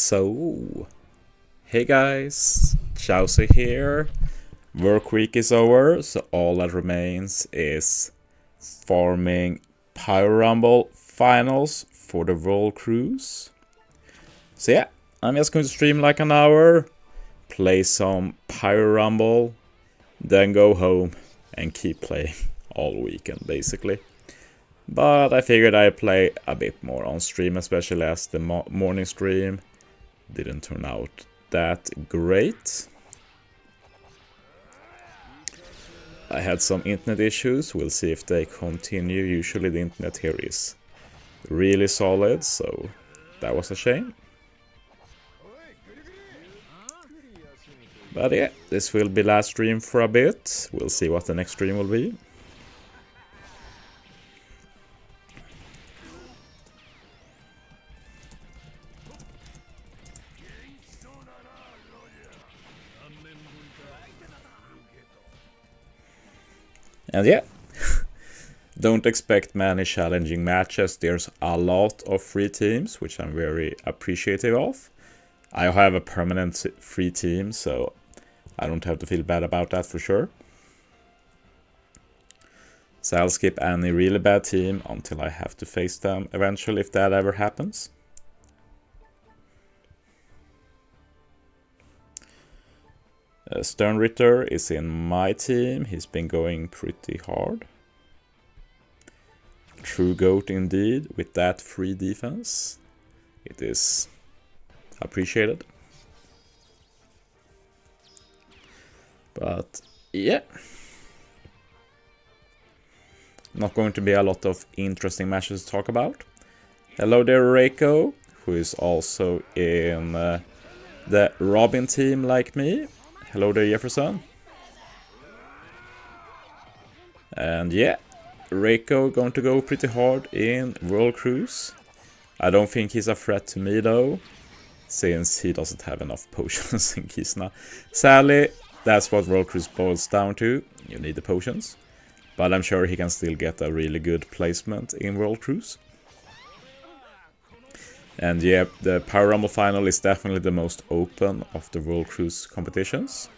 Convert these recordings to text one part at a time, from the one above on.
So, hey guys, Chauzu here. Work week is over, so all that remains is farming Pyro Rumble finals for the World Cruise. So yeah, I'm just going to stream like an hour, play some Pyro Rumble, then go home and keep playing all weekend basically. But I figured I'd play a bit more on stream, especially as the morning stream didn't turn out that great. I had some internet issues, we'll see if they continue. Usually the internet here is really solid, so that was a shame. But yeah, this will be last stream for a bit. We'll see what the next stream will be. And yeah, don't expect many challenging matches. There's a lot of free teams, which I'm very appreciative of. I have a permanent free team, so I don't have to feel bad about that for sure. So I'll skip any really bad team until I have to face them eventually, if that ever happens. Sternritter is in my team. He's been going pretty hard. True GOAT indeed, with that free defense. It is appreciated. But yeah. Not going to be a lot of interesting matches to talk about. Hello there, Reiko, who is also in the Robin team like me. Hello there, Jefferson. And yeah, Reiko going to go pretty hard in World Cruise. I don't think he's a threat to me though, since he doesn't have enough potions in Kizuna. Sadly, that's what World Cruise boils down to. You need the potions. But I'm sure he can still get a really good placement in World Cruise. And yeah, the Pyro Rumble final is definitely the most open of the World Cruise competitions.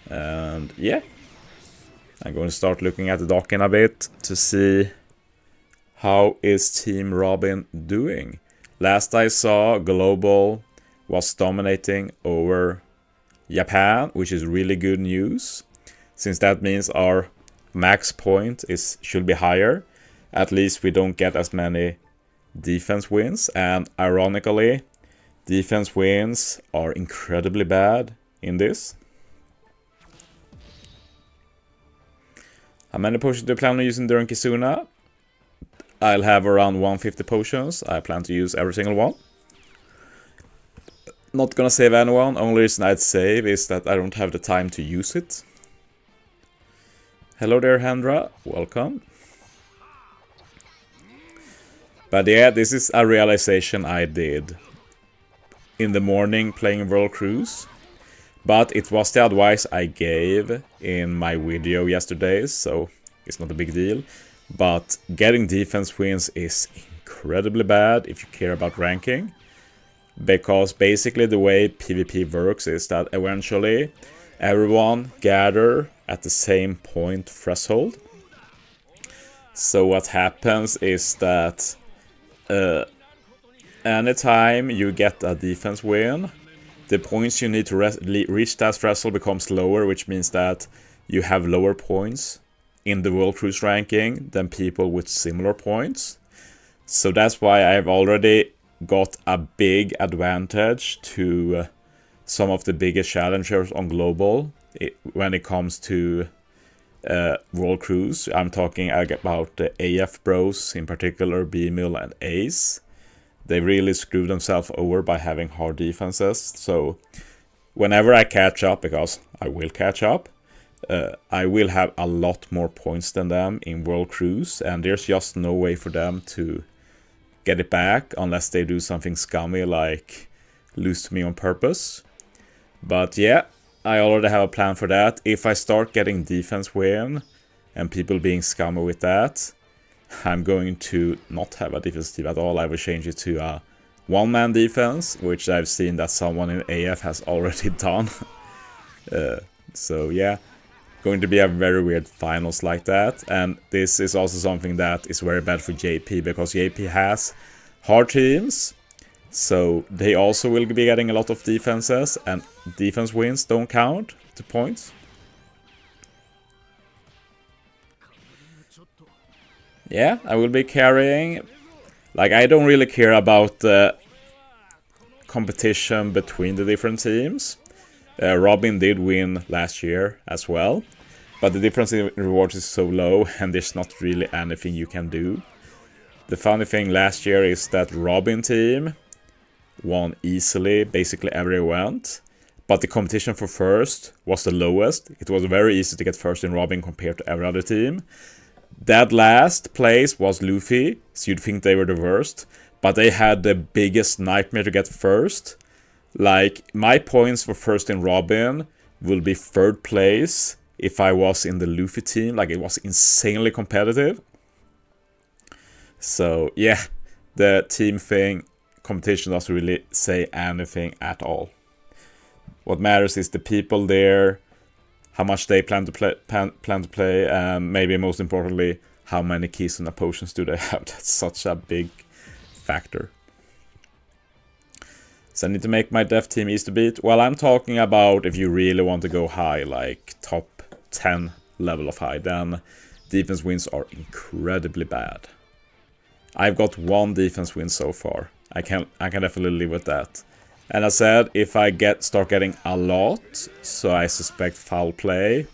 And yeah, I'm going to start looking at the dock in a bit to see how is Team Robin doing. Last I saw, Global was dominating over Japan, which is really good news, since that means our max point should be higher. At least we don't get as many defense wins, and ironically, defense wins are incredibly bad in this. How many potions do you plan on using during Kizuna? I'll have around 150 potions. I plan to use every single one. Not gonna save anyone. Only reason I'd save is that I don't have the time to use it. Hello there, Hendra. Welcome. But yeah, this is a realization I did in the morning playing World Cruise. But it was the advice I gave in my video yesterday, so it's not a big deal. But getting defense wins is incredibly bad if you care about ranking. Because basically the way PvP works is that eventually everyone gather at the same point threshold. So what happens is that anytime you get a defense win, the points you need to reach that threshold becomes lower, which means that you have lower points in the World Cruise ranking than people with similar points. So that's why I've already got a big advantage to some of the biggest challengers on Global when it comes to World Cruise. I'm talking about the AF bros, in particular B-Mill and Ace. They really screwed themselves over by having hard defenses. So whenever I catch up, because I will catch up, I will have a lot more points than them in World Cruise, and there's just no way for them to get it back unless they do something scummy like lose to me on purpose. But yeah, I already have a plan for that. If I start getting defense win and people being scummy with that, I'm going to not have a defense team at all. I will change it to a one-man defense, which I've seen that someone in AF has already done. So yeah, going to be a very weird finals like that. And this is also something that is very bad for JP, because JP has hard teams, so they also will be getting a lot of defenses, and defense wins don't count to points. Yeah, I will be carrying. Like, I don't really care about the competition between the different teams. Robin did win last year as well, but the difference in rewards is so low, and there's not really anything you can do. The funny thing last year is that Robin team won easily basically every event, but the competition for first was the lowest. It was very easy to get first in Robin compared to every other team. That last place was Luffy, so you'd think they were the worst, but they had the biggest nightmare to get first. Like, my points for first in Robin will be third place if I was in the Luffy team. Like, it was insanely competitive. So yeah, the team thing, competition doesn't really say anything at all. What matters is the people there, how much they plan to play, and maybe most importantly, how many Kizuna potions do they have. That's such a big factor. So I need to make my dev team easy to beat. Well, I'm talking about if you really want to go high, like top 10 level of high, then defense wins are incredibly bad. I've got one defense win so far. I can definitely live with that. And I said, if I start getting a lot, so I suspect foul play,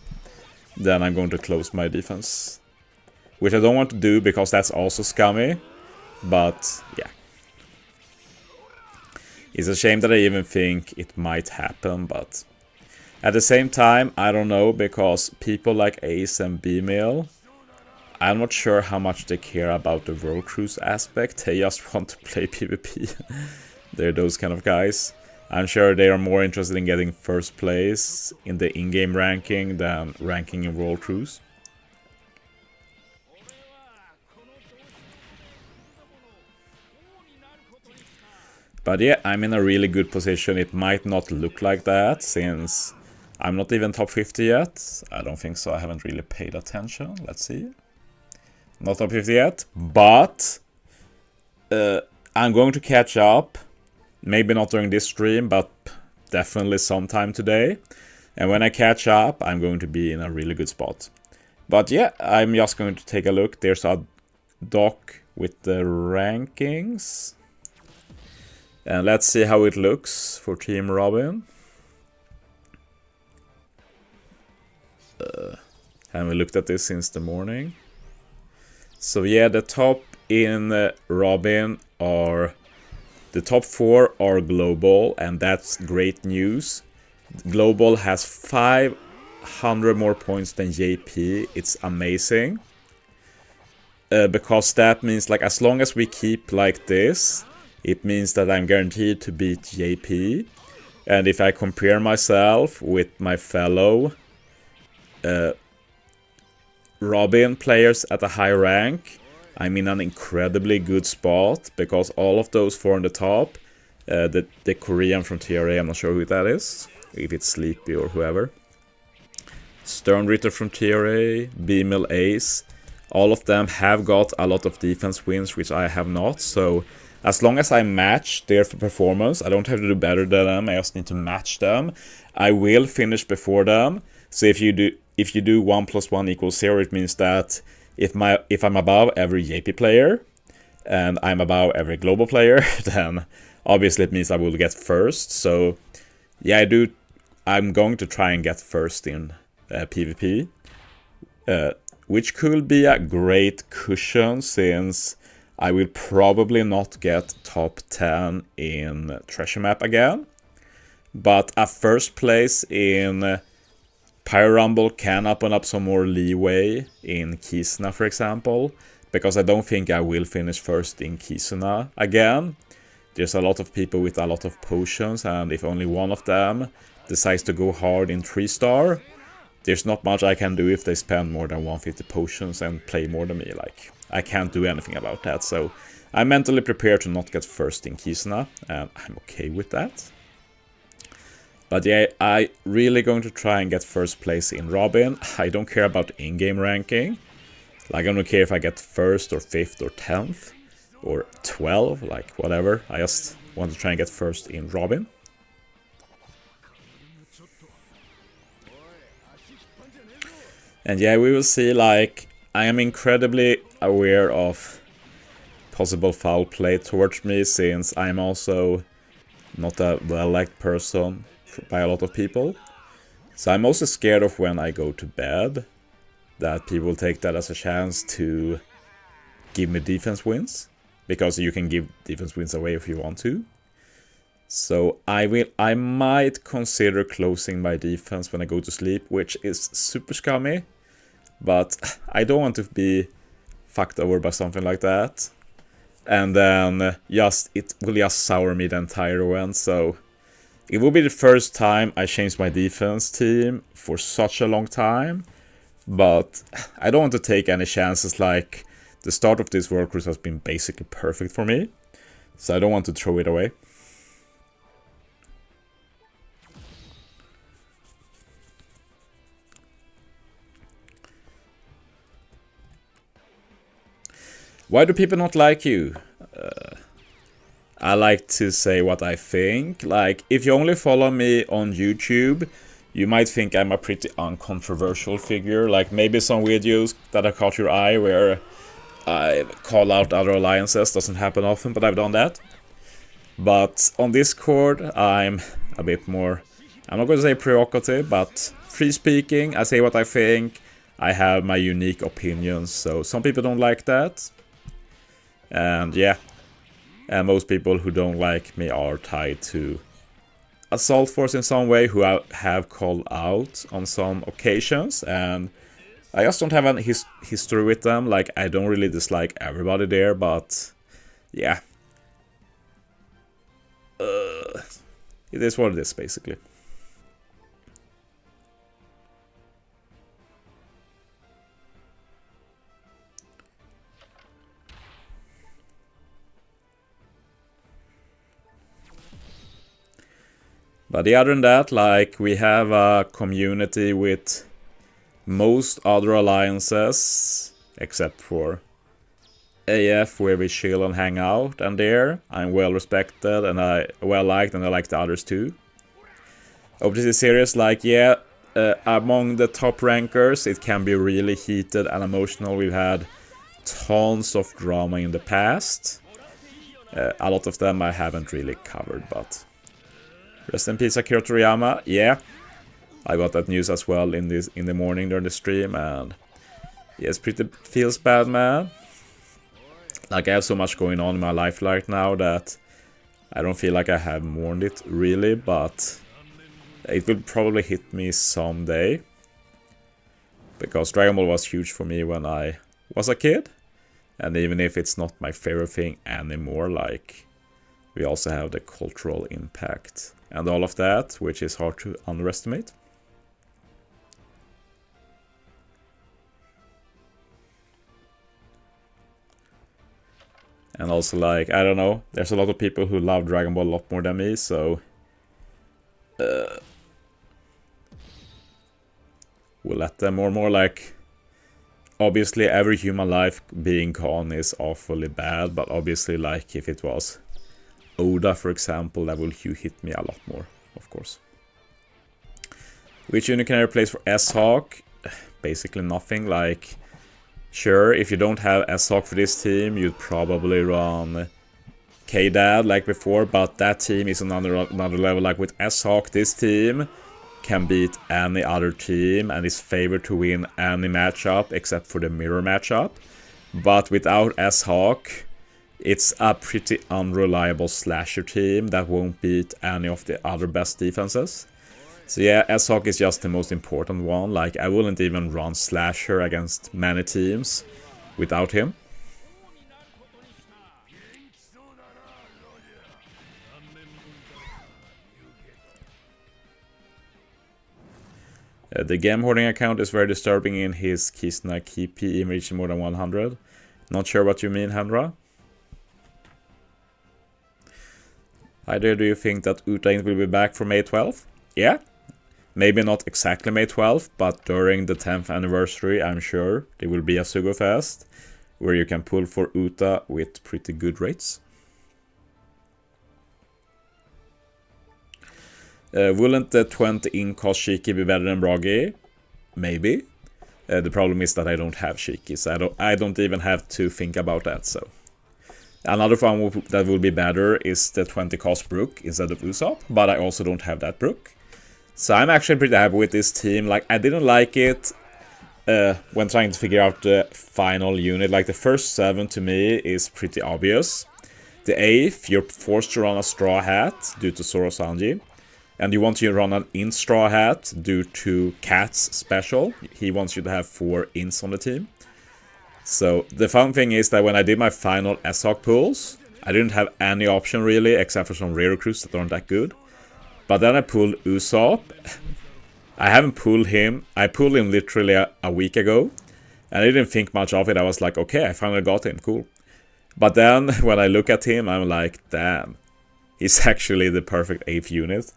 then I'm going to close my defense. Which I don't want to do, because that's also scummy. But yeah. It's a shame that I even think it might happen, but at the same time, I don't know, because people like Ace and B-Mail, I'm not sure how much they care about the World Cruise aspect. They just want to play PvP. They're those kind of guys. I'm sure they are more interested in getting first place in the in-game ranking than ranking in World Cruise. But yeah, I'm in a really good position. It might not look like that, since I'm not even top 50 yet. I don't think so. I haven't really paid attention. Let's see. Not top 50 yet, but I'm going to catch up. Maybe not during this stream, but definitely sometime today. And when I catch up, I'm going to be in a really good spot. But yeah, I'm just going to take a look. There's a doc with the rankings. And let's see how it looks for Team Robin. Haven't looked at this since the morning. So yeah, the top in Robin are... The top 4 are global, and that's great news. Global has 500 more points than JP. It's amazing. Because that means, like, as long as we keep like this, it means that I'm guaranteed to beat JP. And if I compare myself with my fellow Robin players at a high rank, I'm in an incredibly good spot, because all of those 4 on the top, the Korean from TRA, I'm not sure who that is, if it's Sleepy or whoever, Sternritter from TRA, B-Mill Ace, all of them have got a lot of defense wins, which I have not. So as long as I match their performance, I don't have to do better than them, I just need to match them. I will finish before them. So if you do 1 + 1 = 0, it means that if I'm above every JP player and I'm above every global player, then obviously it means I will get first. So yeah, I'm going to try and get first in PvP, which could be a great cushion, since I will probably not get top 10 in Treasure Map again. But a first place in Pyro Rumble can open up some more leeway in Kizuna, for example, because I don't think I will finish first in Kizuna again. There's a lot of people with a lot of potions, and if only one of them decides to go hard in 3-star, there's not much I can do if they spend more than 150 potions and play more than me. Like, I can't do anything about that, so I'm mentally prepared to not get first in Kizuna, and I'm okay with that. But yeah, I really going to try and get first place in Robin. I don't care about in-game ranking. Like, I don't care if I get first or 5th or 10th or 12, like whatever. I just want to try and get first in Robin. And yeah, we will see. Like, I am incredibly aware of possible foul play towards me, since I'm also not a well-liked person by a lot of people. So I'm also scared of when I go to bed that people will take that as a chance to give me defense wins, because you can give defense wins away if you want to. So I might consider closing my defense when I go to sleep, which is super scummy, but I don't want to be fucked over by something like that. And then it will just sour me the entire event. So it will be the first time I change my defense team for such a long time, but I don't want to take any chances. Like, the start of this World Cruise has been basically perfect for me, so I don't want to throw it away. Why do people not like you? I like to say what I think. Like, if you only follow me on YouTube, you might think I'm a pretty uncontroversial figure. Like, maybe some videos that have caught your eye where I call out other alliances. Doesn't happen often, but I've done that. But on Discord, I'm a bit more, I'm not going to say provocative, but free speaking. I say what I think. I have my unique opinions, so some people don't like that. And yeah, and most people who don't like me are tied to Assault Force in some way, who I have called out on some occasions, and I just don't have a history with them. Like, I don't really dislike everybody there, but yeah, it is what it is, basically. But other than that, like, we have a community with most other alliances, except for AF, where we chill and hang out, and there I'm well respected and I well liked, and I like the others too. OPTC series, like, yeah, among the top rankers, it can be really heated and emotional. We've had tons of drama in the past. A lot of them I haven't really covered, but rest in peace, Akira Toriyama. Yeah, I got that news as well in the morning during the stream, and yes, pretty feels bad, man. Like, I have so much going on in my life right now that I don't feel like I have mourned it really, but it will probably hit me someday, because Dragon Ball was huge for me when I was a kid, and even if it's not my favorite thing anymore, like, we also have the cultural impact and all of that, which is hard to underestimate. And also, like, I don't know, there's a lot of people who love Dragon Ball a lot more than me, so we'll let them more. Like, obviously every human life being gone is awfully bad, but obviously, like, if it was Oda, for example, that will hit me a lot more, of course. Which unit can I replace for S-Hawk? Basically nothing. Like, sure, if you don't have S-Hawk for this team, you'd probably run K-Dad like before, but that team is another level. Like, with S-Hawk, this team can beat any other team and is favored to win any matchup except for the mirror matchup. But without S-Hawk, it's a pretty unreliable slasher team that won't beat any of the other best defenses. So yeah, S-Hawk is just the most important one. Like, I wouldn't even run slasher against many teams without him. The game hoarding account is very disturbing in his Kizuna KP reaching more than 100. Not sure what you mean, Hendra. Either do you think that Uta will be back for May 12th? Yeah. Maybe not exactly May 12th, but during the 10th anniversary, I'm sure there will be a Sugo Fest where you can pull for Uta with pretty good rates. Wouldn't the 20 in cost Shiki be better than Bragi? Maybe. The problem is that I don't have Shiki, so I don't even have to think about that. So another one that will be better is the 20 cost Brook instead of Usopp, but I also don't have that Brook. So I'm actually pretty happy with this team. Like, I didn't like it when trying to figure out the final unit. Like, the first 7 to me is pretty obvious. The 8th, you're forced to run a Straw Hat due to Zoro Sanji. And you want to run an in Straw Hat due to Cat's special. He wants you to have 4 ins on the team. So the fun thing is that when I did my final S-Hawk pulls, I didn't have any option really, except for some rare recruits that aren't that good. But then I pulled Usopp. I haven't pulled him. I pulled him literally a week ago. And I didn't think much of it. I was like, okay, I finally got him, cool. But then when I look at him, I'm like, damn. He's actually the perfect 8th unit.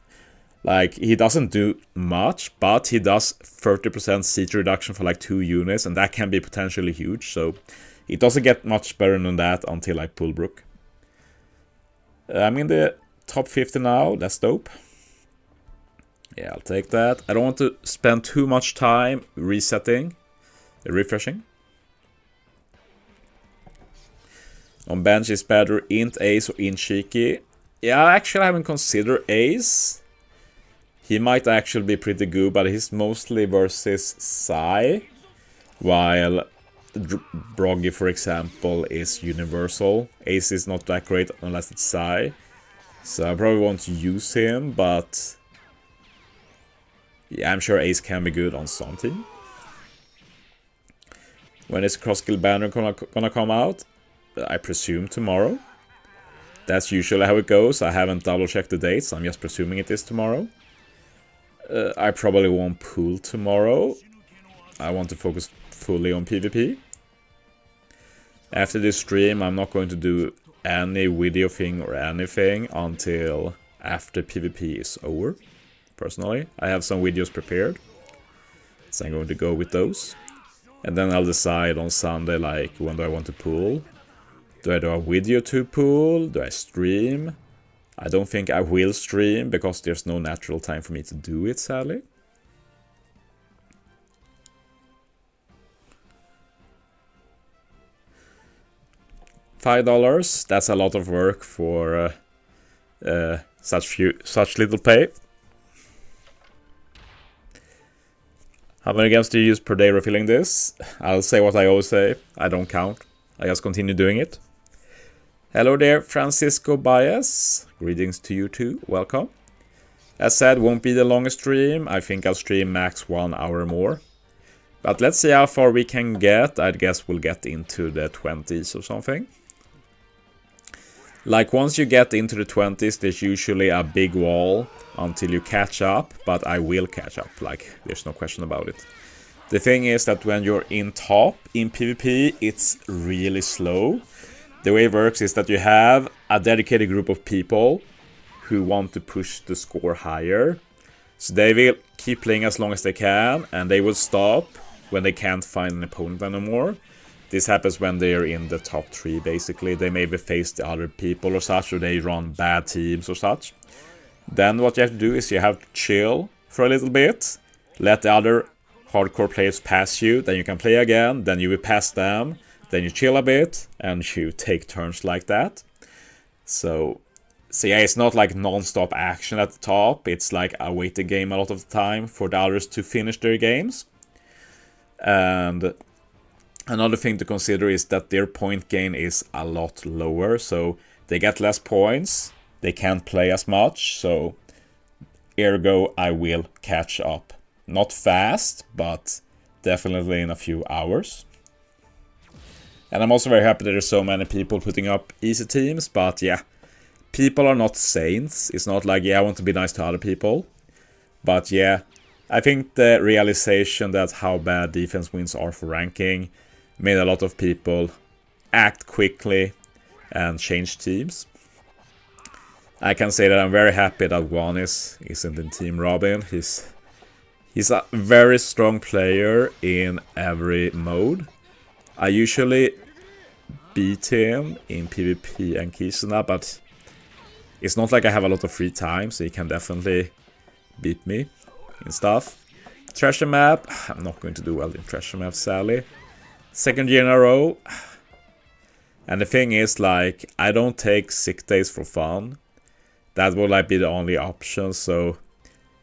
Like, he doesn't do much, but he does 30% CT reduction for like 2 units, and that can be potentially huge, so it doesn't get much better than that until I pull Brook. I'm in the top 50 now, that's dope. Yeah, I'll take that. I don't want to spend too much time refreshing. On bench is better int Ace or int Shiki. Yeah, actually I haven't considered Ace. He might actually be pretty good, but he's mostly versus Sai, while Broggy, for example, is universal. Ace is not that great unless it's Sai, so I probably won't use him, but yeah, I'm sure Ace can be good on some team. When is Cross-Skill Banner gonna come out? I presume tomorrow. That's usually how it goes. I haven't double-checked the dates, I'm just presuming it is tomorrow. I probably won't pull tomorrow. I want to focus fully on PvP. After this stream, I'm not going to do any video thing or anything until after PvP is over. Personally, I have some videos prepared, so I'm going to go with those. And then I'll decide on Sunday, like, when do I want to pull. Do I do a video to pull? Do I stream? I don't think I will stream, because there's no natural time for me to do it, sadly. $5, that's a lot of work for such little pay. How many games do you use per day refilling this? I'll say what I always say, I don't count. I just continue doing it. Hello there, Francisco Baez. Greetings to you too, welcome. As said, won't be the longest stream. I think I'll stream max 1 hour more. But let's see how far we can get. I guess we'll get into the 20s or something. Like, once you get into the 20s, there's usually a big wall until you catch up. But I will catch up, like, there's no question about it. The thing is that when you're in top in PvP, it's really slow. The way it works is that you have a dedicated group of people who want to push the score higher. So they will keep playing as long as they can, and they will stop when they can't find an opponent anymore. This happens when they're in the top 3, basically. They maybe face the other people or such, or they run bad teams or such. Then what you have to do is you have to chill for a little bit, let the other hardcore players pass you, then you can play again, then you will pass them. Then you chill a bit, and you take turns like that. So yeah, it's not like non-stop action at the top. It's like a waiting game a lot of the time for the others to finish their games. And another thing to consider is that their point gain is a lot lower. So they get less points, they can't play as much. So ergo, I will catch up. Not fast, but definitely in a few hours. And I'm also very happy that there's so many people putting up easy teams, but yeah, people are not saints. It's not like, yeah, I want to be nice to other people. But yeah, I think the realization that how bad defense wins are for ranking made a lot of people act quickly and change teams. I can say that I'm very happy that one isn't in Team Robin. He's a very strong player in every mode. I usually beat him in PvP and Kizuna, but it's not like I have a lot of free time, so he can definitely beat me in stuff. Treasure map, I'm not going to do well in treasure map, sadly. Second year in a row. And the thing is, like, I don't take sick days for fun. That will like be the only option, so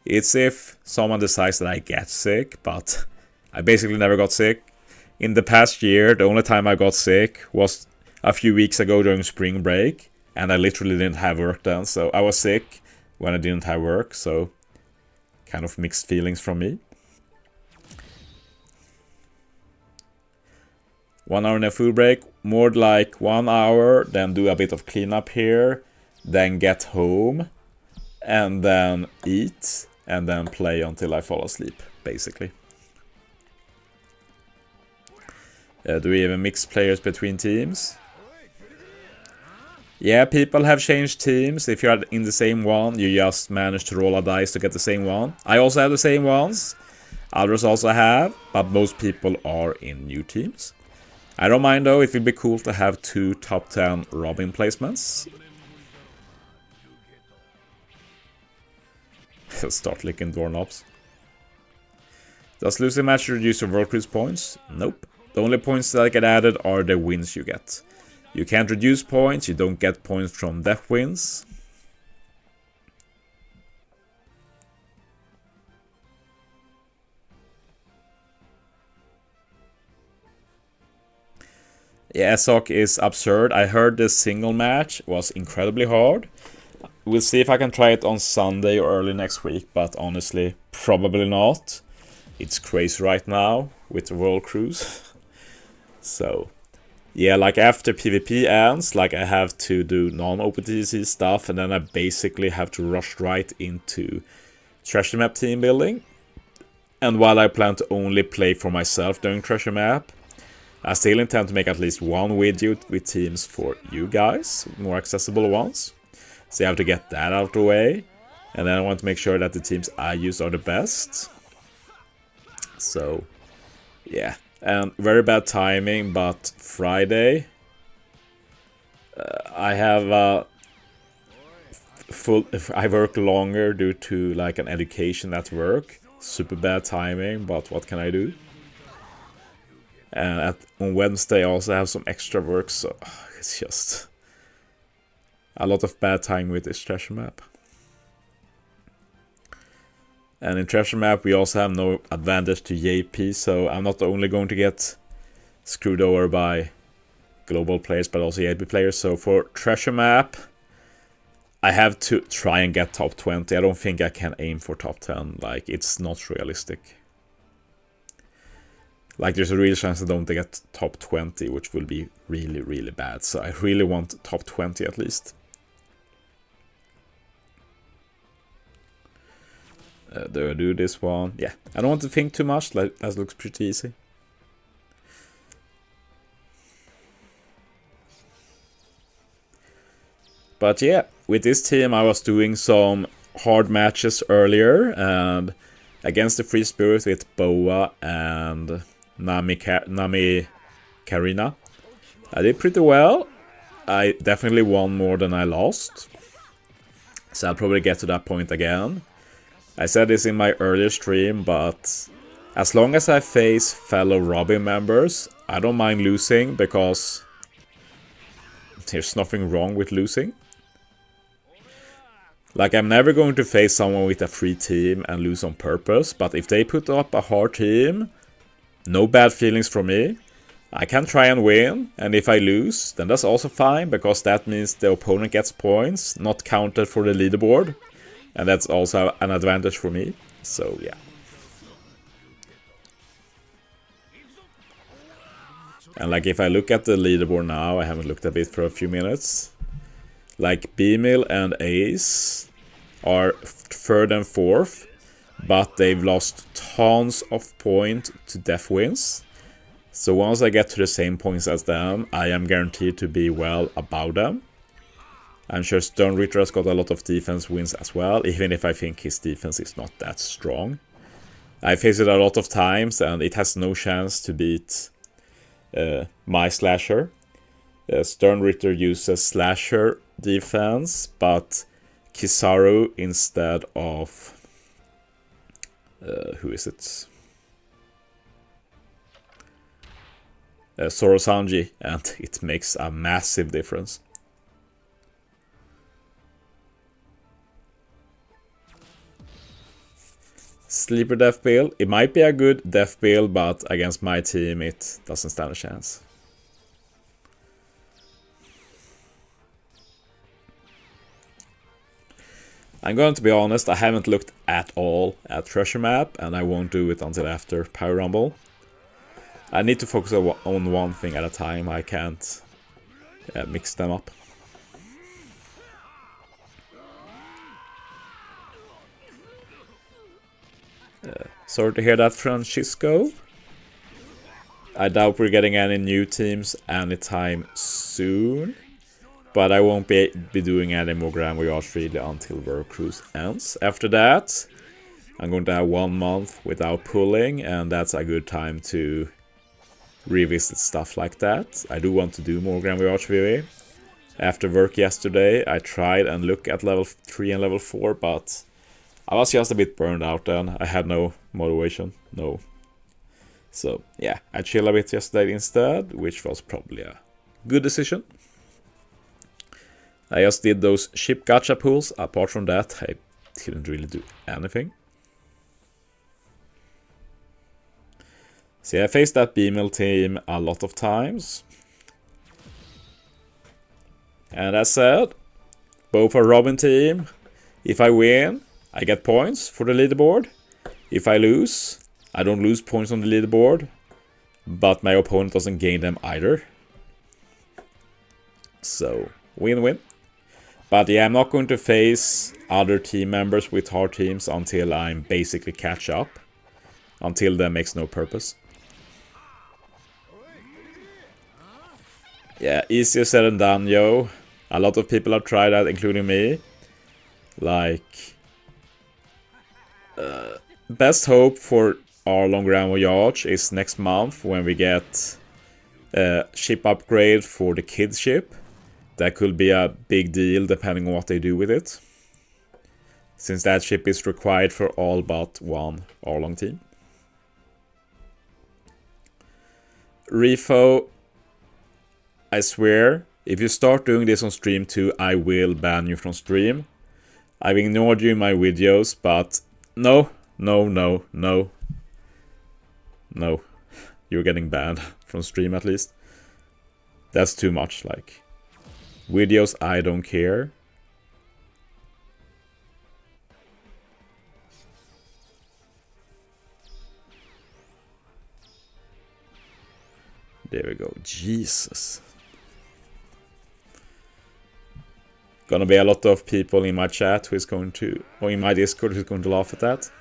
it's if someone decides that I get sick, but I basically never got sick. In the past year, the only time I got sick was a few weeks ago during spring break, and I literally didn't have work then, so I was sick when I didn't have work, so kind of mixed feelings from me. 1 hour in a food break, more like 1 hour, then do a bit of cleanup here, then get home, and then eat, and then play until I fall asleep, basically. Do we even mix players between teams? Yeah, people have changed teams. If you're in the same one, you just manage to roll a dice to get the same one. I also have the same ones. Others also have, but most people are in new teams. I don't mind though, it would be cool to have 2 top 10 Robin placements. Start licking doorknobs. Does losing match reduce your World Cruise points? Nope. The only points that get added are the wins you get. You can't reduce points, you don't get points from death wins. Yeah, SOC is absurd. I heard the single match was incredibly hard. We'll see if I can try it on Sunday or early next week, but honestly, probably not. It's crazy right now with the World Cruise. So, yeah, like after PvP ends, like I have to do non-OPTC stuff, and then I basically have to rush right into treasure map team building. And while I plan to only play for myself during treasure map, I still intend to make at least one video with teams for you guys, more accessible ones. So I have to get that out of the way. And then I want to make sure that the teams I use are the best. So, yeah. And very bad timing, but Friday I have I work longer due to like an education at work. Super bad timing, but what can I do? And on Wednesday I also have some extra work, so it's just a lot of bad time with this treasure map. And in treasure map we also have no advantage to JP, so I'm not only going to get screwed over by global players but also JP players. So for treasure map I have to try and get top 20. I don't think I can aim for top 10, like it's not realistic. Like there's a real chance I don't get top 20, which will be really, really bad. So I really want top 20 at least. Do I do this one? Yeah, I don't want to think too much, like, that looks pretty easy. But yeah, with this team I was doing some hard matches earlier, and against the Free Spirit with Boa and Nami Karina. I did pretty well. I definitely won more than I lost. So I'll probably get to that point again. I said this in my earlier stream, but as long as I face fellow Robin members, I don't mind losing because there's nothing wrong with losing. Like, I'm never going to face someone with a free team and lose on purpose, but if they put up a hard team, no bad feelings from me. I can try and win, and if I lose, then that's also fine, because that means the opponent gets points, not counted for the leaderboard, and that's also an advantage for me, so yeah. And like, if I look at the leaderboard now, I haven't looked at it for a few minutes, like B-Mill and Ace are 3rd and 4th, but they've lost tons of points to death wins. So once I get to the same points as them, I am guaranteed to be well above them. I'm sure Stern Ritter has got a lot of defense wins as well, even if I think his defense is not that strong. I faced it a lot of times and it has no chance to beat my slasher. Stern Ritter uses slasher defense, but Kizaru instead of who is it? Sorosanji, and it makes a massive difference. Sleeper death build. It might be a good death build, but against my team it doesn't stand a chance. I'm going to be honest, I haven't looked at all at Treasure Map, and I won't do it until after Power Rumble. I need to focus on one thing at a time, I can't mix them up. Sorry to hear that, Francisco. I doubt we're getting any new teams anytime soon. But I won't be doing any more Grand Voyage really until World Cruise ends. After that, I'm going to have 1 month without pulling, and that's a good time to revisit stuff like that. I do want to do more Grand Voyage VV. After work yesterday, I tried and looked at level 3 and level 4, but I was just a bit burned out then. I had no motivation, no. So yeah, I chilled a bit yesterday instead, which was probably a good decision. I just did those ship gacha pulls. Apart from that, I didn't really do anything. See, I faced that B-mill team a lot of times. And as said, both are Robin team. If I win, I get points for the leaderboard. If I lose, I don't lose points on the leaderboard, but my opponent doesn't gain them either. So, win-win. But yeah, I'm not going to face other team members with hard teams until I'm basically catch up. Until then makes no purpose. Yeah, easier said than done, yo. A lot of people have tried that, including me. Like, best hope for our long Grand Voyage is next month when we get a ship upgrade for the kids ship. That could be a big deal depending on what they do with it. Since that ship is required for all but one Arlong team. Refo, I swear, if you start doing this on stream too, I will ban you from stream. I've ignored you in my videos, but no. You're getting banned from stream at least. That's too much, like. Videos, I don't care. There we go. Jesus. Gonna be a lot of people in my chat who is going to, or in my Discord who's going to laugh at that.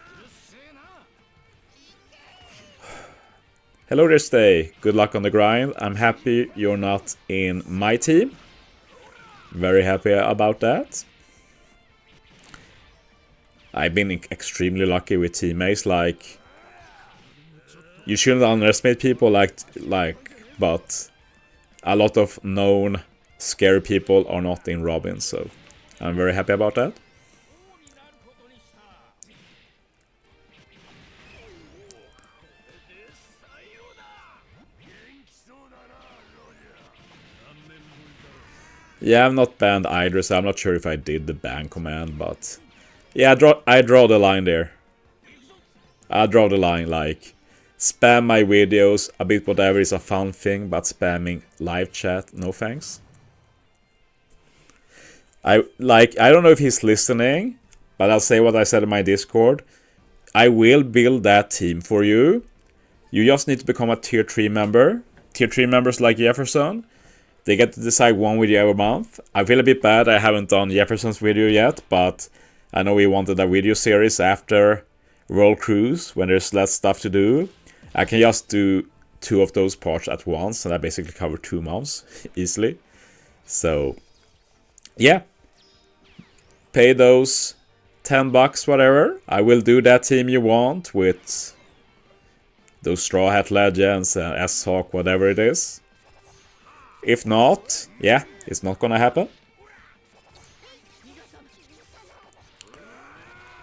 Hello there, Stay. Good luck on the grind. I'm happy you're not in my team. Very happy about that. I've been extremely lucky with teammates. Like, you shouldn't underestimate people. But a lot of known scary people are not in Robin, so I'm very happy about that. Yeah, I'm not banned either, so I'm not sure if I did the ban command, but yeah, I draw the line there. I draw the line, like, spam my videos, a bit whatever is a fun thing, but spamming live chat, no thanks. I don't know if he's listening, but I'll say what I said in my Discord. I will build that team for you. You just need to become a tier 3 member. Tier 3 members like Jefferson, they get to decide one video every month. I feel a bit bad I haven't done Jefferson's video yet, but I know he wanted a video series after World Cruise when there's less stuff to do. I can just do 2 of those parts at once, and I basically cover 2 months easily. So, yeah. pay those $10, whatever. I will do that team you want with those Straw Hat Legends and S-Hawk, whatever it is. If not, yeah, it's not gonna happen.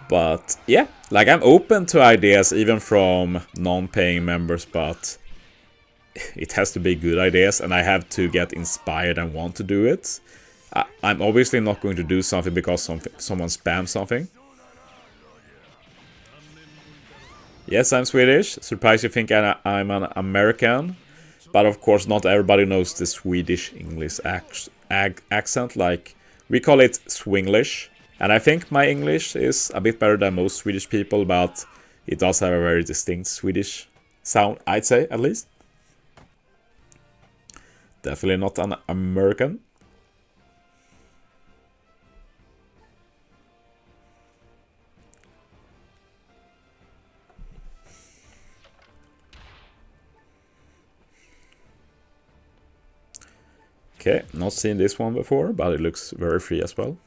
But yeah, like I'm open to ideas even from non-paying members, but it has to be good ideas and I have to get inspired and want to do it. I'm obviously not going to do something because someone spams something. Yes, I'm Swedish. Surprised you think I'm an American. But of course not everybody knows the Swedish English accent. Like, we call it Swinglish. And I think my English is a bit better than most Swedish people, but it does have a very distinct Swedish sound, I'd say, at least. Definitely not an American. Okay, not seen this one before, but it looks very free as well.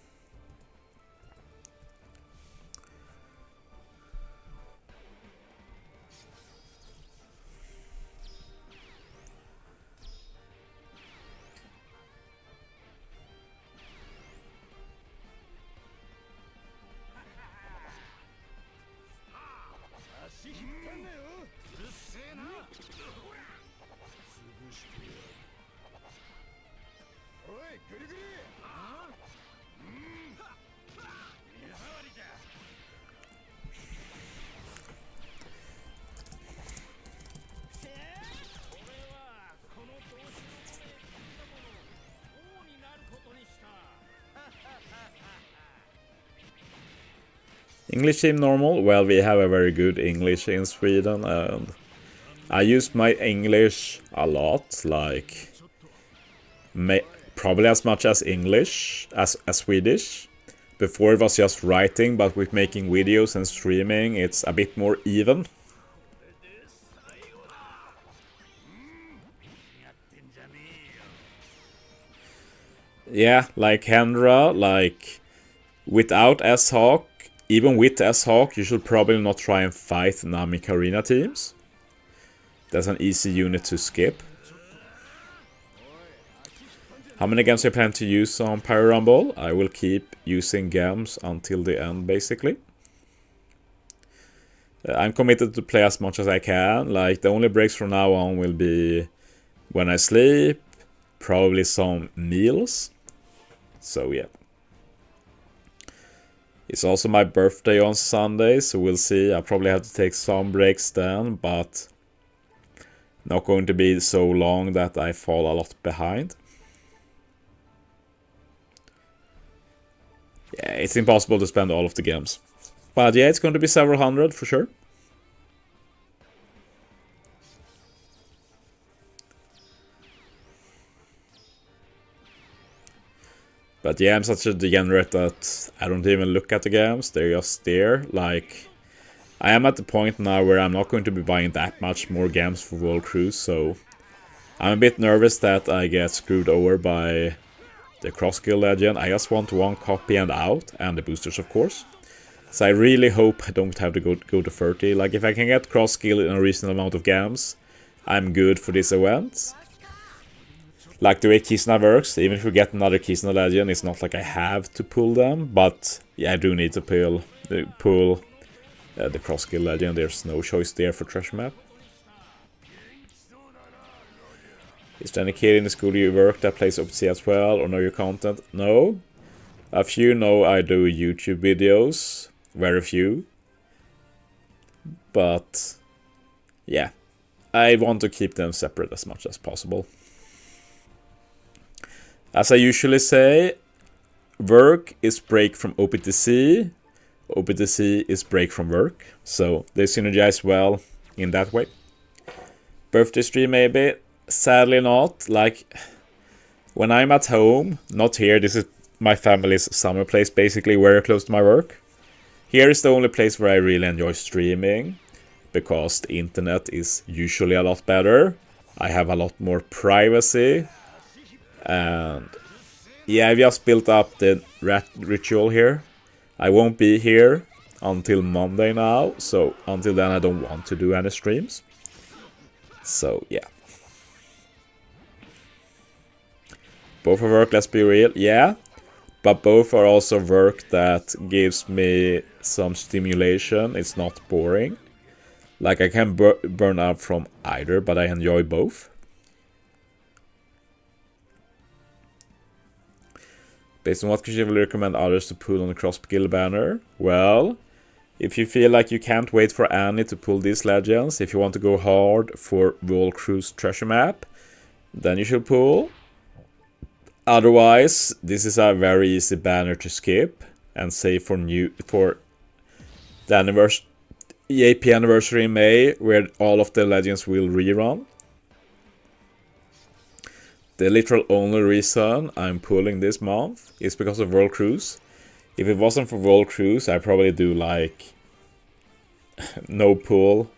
English team normal. Well, we have a very good English in Sweden, and I use my English a lot, like probably as much as English as Swedish. Before it was just writing, but with making videos and streaming, it's a bit more even. Yeah, like Hendra, like without S-Hawk, even with S-Hawk, you should probably not try and fight Namek Arena teams. That's an easy unit to skip. How many gems I plan to use on Pyro Rumble? I will keep using gems until the end, basically. I'm committed to play as much as I can. Like, the only breaks from now on will be when I sleep, probably some meals. So, yeah. It's also my birthday on Sunday, so we'll see. I'll probably have to take some breaks then, but not going to be so long that I fall a lot behind. Yeah, it's impossible to spend all of the games. But yeah, it's going to be several hundred for sure. But yeah, I'm such a degenerate that I don't even look at the games. They're just there. Like, I am at the point now where I'm not going to be buying that much more games for World Cruise, so I'm a bit nervous that I get screwed over by the Cross Skill Legend. I just want one copy and out, and the boosters, of course. So I really hope I don't have to go to 30. Like, if I can get Cross Skill in a reasonable amount of games, I'm good for this event. Like the way Kizuna works, even if we get another Kizuna Legend, it's not like I have to pull them, but yeah, I do need to pull the Cross Skill Legend. There's no choice there for Treasure Map. Is there any kid in the school you work that plays OPTC as well, or know your content? No. A few know I do YouTube videos, very few. But yeah, I want to keep them separate as much as possible. As I usually say, work is break from OPTC, OPTC is break from work, so they synergize well in that way. Birthday stream maybe, sadly not. Like, when I'm at home, not here, this is my family's summer place, basically very close to my work. Here is the only place where I really enjoy streaming, because the internet is usually a lot better. I have a lot more privacy. And yeah, I've just built up the rat ritual here. I won't be here until Monday now, so until then I don't want to do any streams. So yeah. Both are work, let's be real, yeah. But both are also work that gives me some stimulation. It's not boring. Like, I can burn out from either, but I enjoy both. Based on what could you recommend others to pull on the cross guild banner? Well, if you feel like you can't wait for Annie to pull these legends, if you want to go hard for World Cruise Treasure Map, then you should pull. Otherwise, this is a very easy banner to skip and save for the EAP anniversary in May, where all of the legends will rerun. The literal only reason I'm pulling this month is because of World Cruise. If it wasn't for World Cruise, I'd probably do like no pull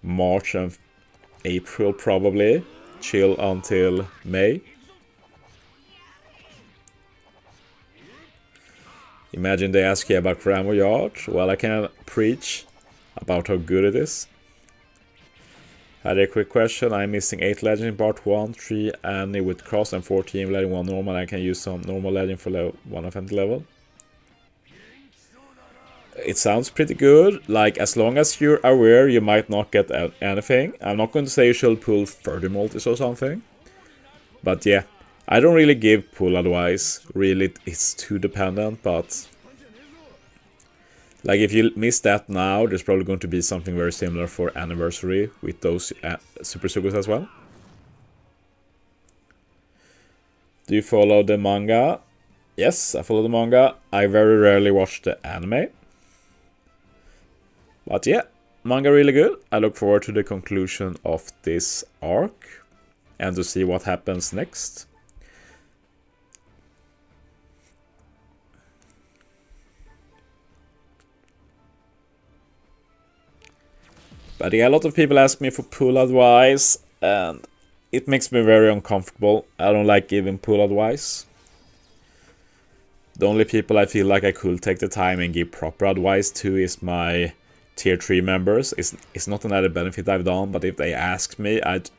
March and April probably. Chill until May. Imagine they ask you about Grand Voyage. Well, I can preach about how good it is. Had a quick question. I'm missing 8 legend in part 1, 3 Annie with cross and 14 legend 1 normal. I can use some normal legend for level 1 offensive level. It sounds pretty good. Like, as long as you're aware you might not get anything. I'm not going to say you should pull 30 multis or something. But yeah. I don't really give pull advice, really, it's too dependent, but like if you miss that now, there's probably going to be something very similar for anniversary with those Super Sugos as well. Do you follow the manga? Yes, I follow the manga. I very rarely watch the anime. But yeah, manga really good. I look forward to the conclusion of this arc and to see what happens next. But yeah, a lot of people ask me for pull advice, and it makes me very uncomfortable. I don't like giving pull advice. The only people I feel like I could take the time and give proper advice to is my tier 3 members. It's not an added benefit I've done, but if they ask me, I'd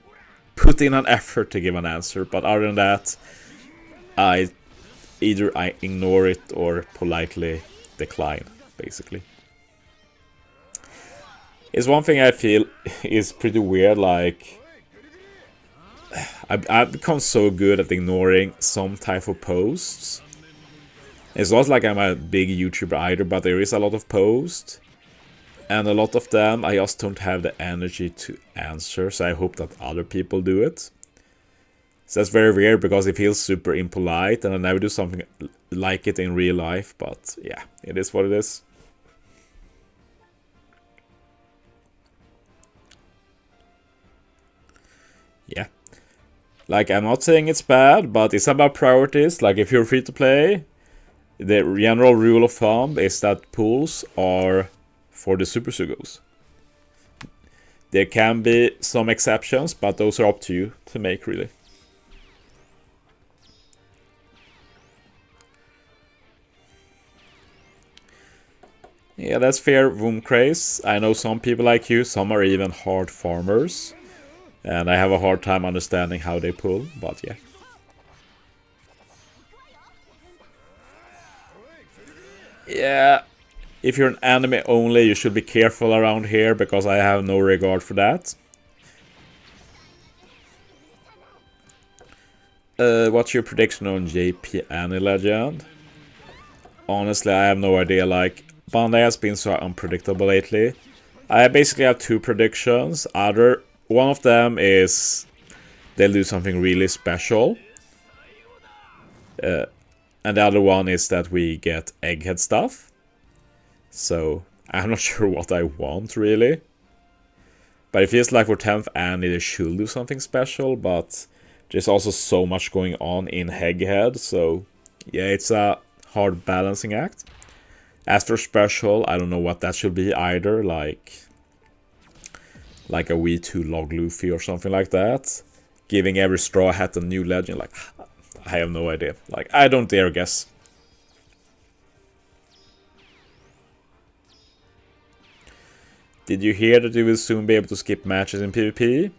put in an effort to give an answer. But other than that, I ignore it or politely decline, basically. It's one thing I feel is pretty weird, like I've become so good at ignoring some type of posts. It's not like I'm a big YouTuber either, but there is a lot of posts. And a lot of them I just don't have the energy to answer, so I hope that other people do it. So that's very weird because it feels super impolite and I never do something like it in real life, but yeah, it is what it is. Yeah, like I'm not saying it's bad, but it's about priorities. Like if you're free to play, the general rule of thumb is that pools are for the Super Sugos. There can be some exceptions, but those are up to you to make, really. Yeah, that's fair, Woomcraze. I know some people like you, some are even hard farmers. And I have a hard time understanding how they pull, but yeah. Yeah, if you're an anime only, you should be careful around here, because I have no regard for that. What's your prediction on JP Annie Legend? Honestly, I have no idea. Like, Bandai has been so unpredictable lately. I basically have 2 predictions. One of them is they'll do something really special. And the other one is that we get Egghead stuff. So, I'm not sure what I want, really. But it feels like for 10th Annie they should do something special, but there's also so much going on in Egghead, so yeah, it's a hard balancing act. As for special, I don't know what that should be either, like a V2 Log Luffy or something like that. Giving every Straw Hat a new legend, like, I have no idea. Like, I don't dare guess. Did you hear that you will soon be able to skip matches in PvP?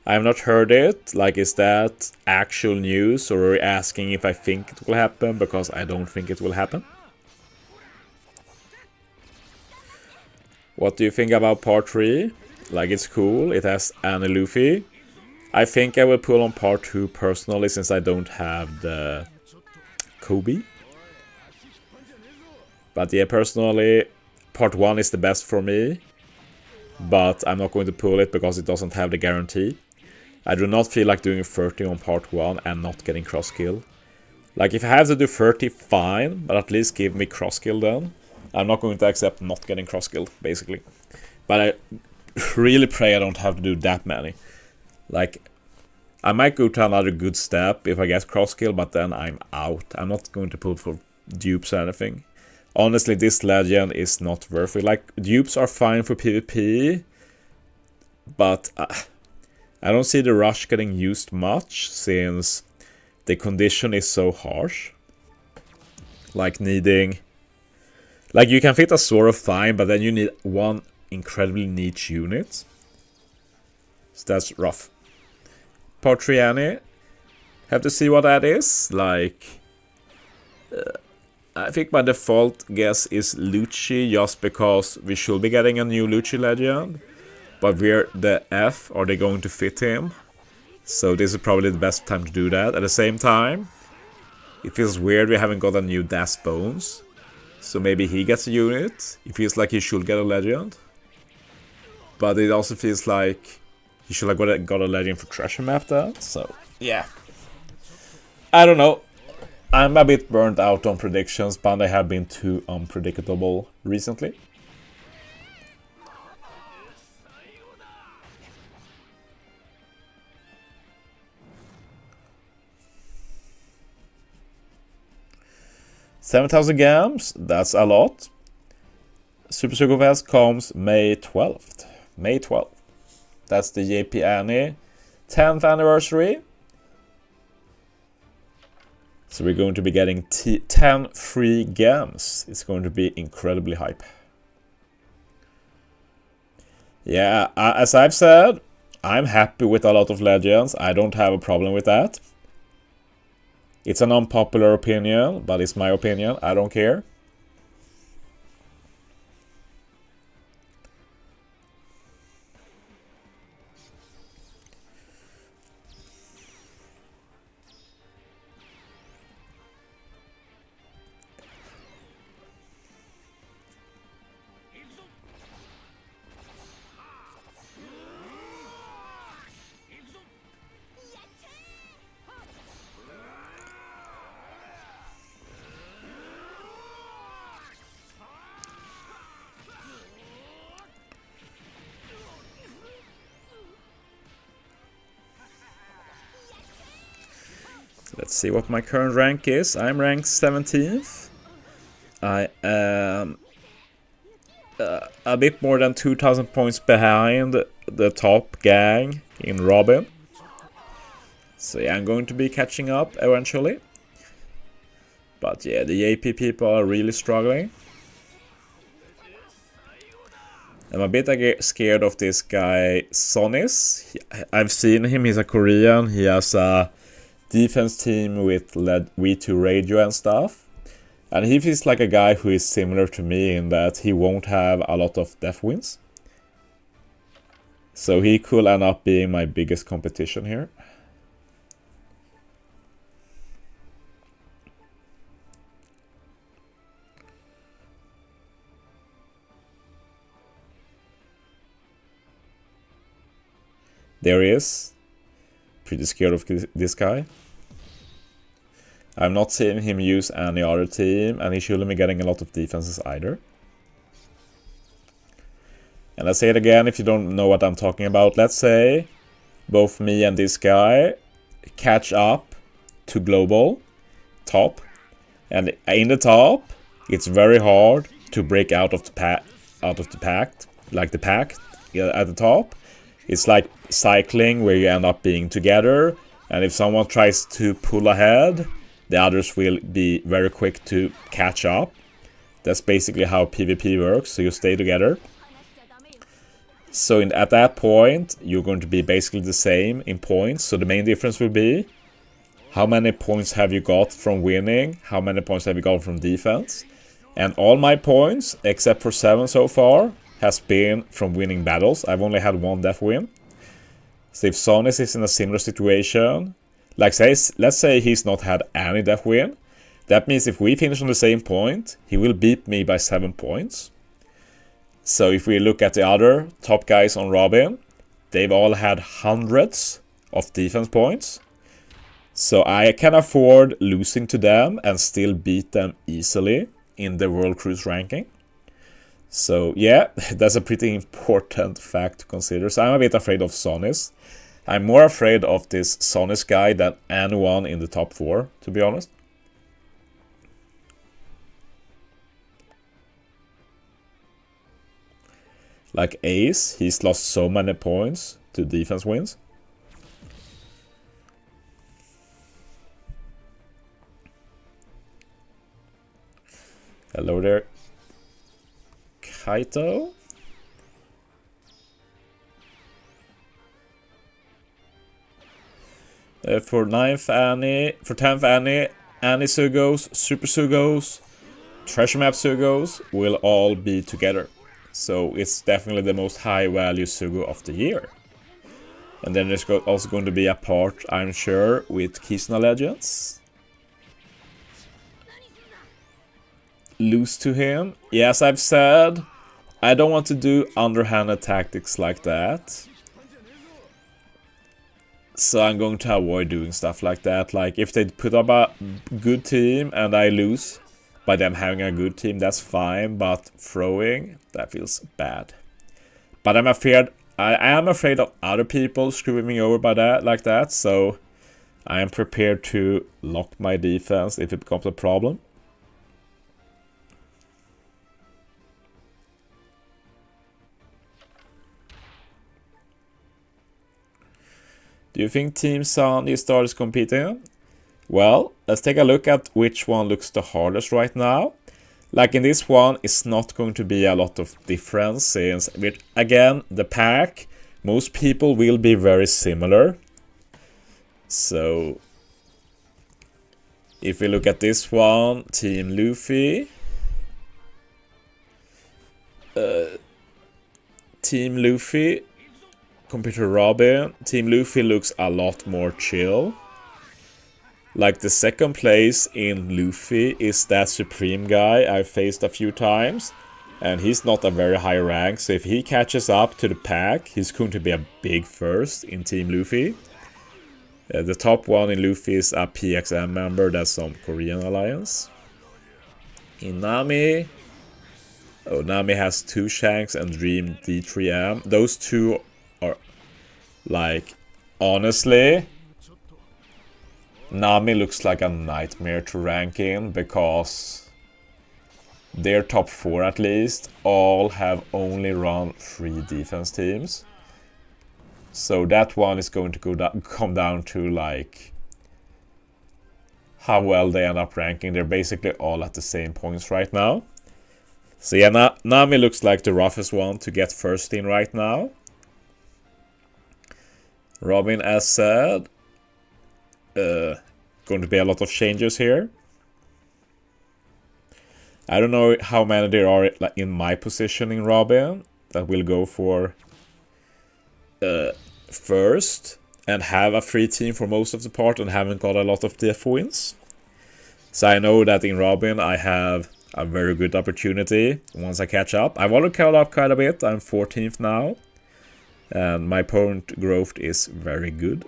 I have not heard it. Like, is that actual news, or are you asking if I think it will happen? Because I don't think it will happen. What do you think about part 3? Like, it's cool. It has Annie Luffy. I think I will pull on part 2 personally, since I don't have the Kobe. But yeah, personally, part 1 is the best for me. But I'm not going to pull it because it doesn't have the guarantee. I do not feel like doing a 30 on part 1 and not getting cross kill. Like, if I have to do 30, fine, but at least give me cross kill then. I'm not going to accept not getting cross killed, basically. But I really pray I don't have to do that many. Like, I might go to another good step if I get cross kill, but then I'm out. I'm not going to pull for dupes or anything. Honestly, this legend is not worth it. Like, dupes are fine for PvP, but I don't see the rush getting used much, since the condition is so harsh. Like, needing... Like, you can fit a Zoro fine, but then you need one incredibly niche unit. So that's rough. Part 3 Annie. Have to see what that is. Like... I think my default guess is Lucci, just because we should be getting a new Lucci legend. But we're the F, are they going to fit him? So this is probably the best time to do that. At the same time, it feels weird we haven't got a new Das Bones. So maybe he gets a unit. It feels like he should get a legend. But it also feels like he should have got a legend for Treasure Map then. So, yeah. I don't know. I'm a bit burnt out on predictions, but they have been too unpredictable recently. $7,000 games, that's a lot. Super Sugar Fest comes May 12th. May 12th. That's the JP Annie 10th anniversary. So we're going to be getting 10 free games. It's going to be incredibly hype. Yeah, as I've said, I'm happy with a lot of legends. I don't have a problem with that. It's an unpopular opinion, but it's my opinion. I don't care. Let's see what my current rank is. I'm ranked 17th. I am a bit more than 2,000 points behind the top gang in Robin. So yeah, I'm going to be catching up eventually. But yeah, the AP people are really struggling. I'm a bit scared of this guy, Sonis. I've seen him, he's a Korean. He has a defense team with V2 radio and stuff. And he feels like a guy who is similar to me in that he won't have a lot of death wins. So he could end up being my biggest competition here. There he is. Pretty scared of this guy. I've not seen him use any other team, and he shouldn't be getting a lot of defenses either. And I say it again, if you don't know what I'm talking about, let's say both me and this guy catch up to global top, and in the top it's very hard to break out of the pact, like the pact at the top. It's like cycling where you end up being together, and if someone tries to pull ahead, the others will be very quick to catch up. That's basically how PvP works, so you stay together. So at that point, you're going to be basically the same in points. So the main difference will be how many points have you got from winning, how many points have you got from defense. And all my points, except for 7 so far, has been from winning battles. I've only had 1 death win. So if Sonis is in a similar situation, like let's say he's not had any death win, that means if we finish on the same point, he will beat me by 7 points. So if we look at the other top guys on Robin, they've all had hundreds of defense points. So I can afford losing to them and still beat them easily in the World Cruise ranking. So yeah, that's a pretty important fact to consider. So I'm a bit afraid of Sonis. I'm more afraid of this Sonis guy than anyone in the top 4, to be honest. Like Ace, he's lost so many points to defense wins. Hello there, Kaito. For 9th Annie, for 10th Annie, Annie Sugos, Super Sugos, Treasure Map Sugos will all be together. So it's definitely the most high value Sugo of the year. And then there's also going to be a part, I'm sure, with Kizuna Legends. Lose to him. Yes, I've said I don't want to do underhanded tactics like that. So I'm going to avoid doing stuff like that. Like if they put up a good team and I lose by them having a good team, that's fine. But throwing, that feels bad. But I am afraid of other people screwing me over by that, like that. So I am prepared to lock my defense if it becomes a problem. Do you think Team Sandy starts competing? Well, let's take a look at which one looks the hardest right now. Like in this one, it's not going to be a lot of difference since, again, the pack, most people will be very similar. So, if we look at this one, Team Luffy. Team Luffy compared to Robin, Team Luffy looks a lot more chill. Like the second place in Luffy is that Supreme guy I've faced a few times. And he's not a very high rank, so if he catches up to the pack, he's going to be a big first in Team Luffy. The top one in Luffy is a PXM member, that's some Korean alliance. In Nami, Nami has 2 Shanks and Dream D3M. Those two are, like, honestly, Nami looks like a nightmare to rank in because their top 4 at least all have only run 3 defense teams. So that one is going to come down to like how well they end up ranking. They're basically all at the same points right now. So yeah, Nami looks like the roughest one to get first in right now. Robin, as said, going to be a lot of changes here. I don't know how many there are in my position in Robin that will go for first and have a free team for most of the part and haven't got a lot of DF wins. So I know that in Robin I have a very good opportunity once I catch up. I've already caught up quite a bit. I'm 14th now. And my point growth is very good.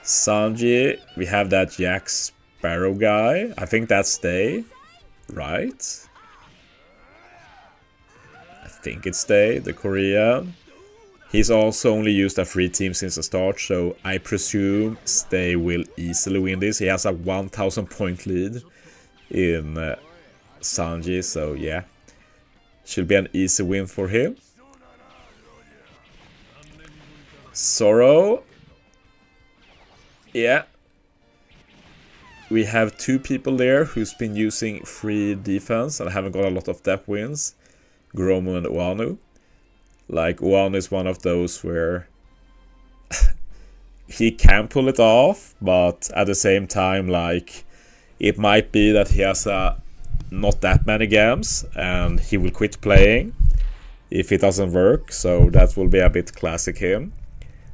Sanji, we have that Jack Sparrow guy. I think that's Day, right? I think it's Day, the Korean. He's also only used a free team since the start, so I presume Stay will easily win this. He has a 1000 point lead in Sanji, so yeah. Should be an easy win for him. Zoro. Yeah. We have 2 people there who's been using free defense and haven't got a lot of depth wins. Gromu and Uanu. Like, Uanu is one of those where he can pull it off, but at the same time, like, it might be that he has not that many games and he will quit playing if it doesn't work, so that will be a bit classic him.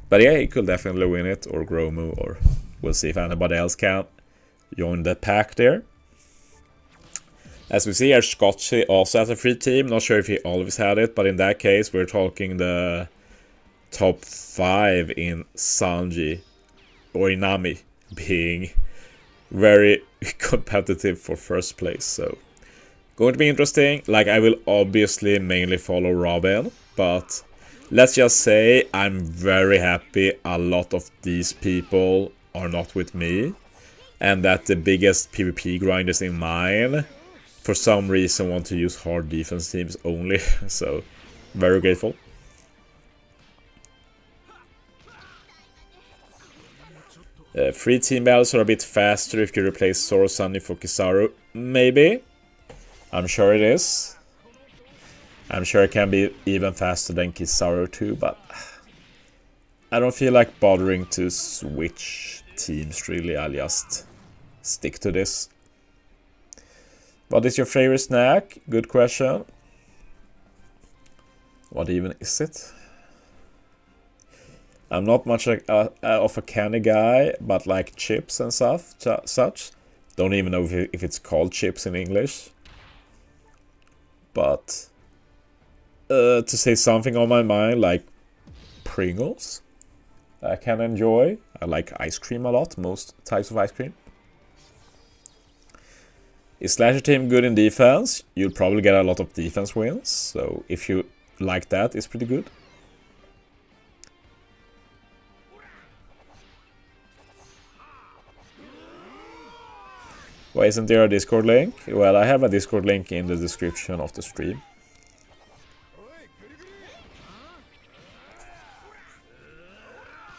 But yeah, he could definitely win it, or Gromu, or we'll see if anybody else can join the pack there. As we see here, Scotchy also has a free team. Not sure if he always had it, but in that case, we're talking the top 5 in Sanji or Inami being very competitive for first place. So, going to be interesting. Like, I will obviously mainly follow Robin, but let's just say I'm very happy a lot of these people are not with me, and that the biggest PvP grinders in mine for some reason want to use hard defense teams only. So, very grateful. Free team battles are a bit faster if you replace Zoro Sunny for Kizaru. Maybe. I'm sure it is. I'm sure it can be even faster than Kizaru too, but I don't feel like bothering to switch teams really. I'll just stick to this. What is your favorite snack? Good question. What even is it? I'm not much of a candy guy, but like chips and stuff, such. Don't even know if it's called chips in English. But to say something on my mind, like Pringles, I can enjoy. I like ice cream a lot, most types of ice cream. Is Slasher Team good in defense? You'll probably get a lot of defense wins, so if you like that, it's pretty good. Why isn't there a Discord link? Well, I have a Discord link in the description of the stream.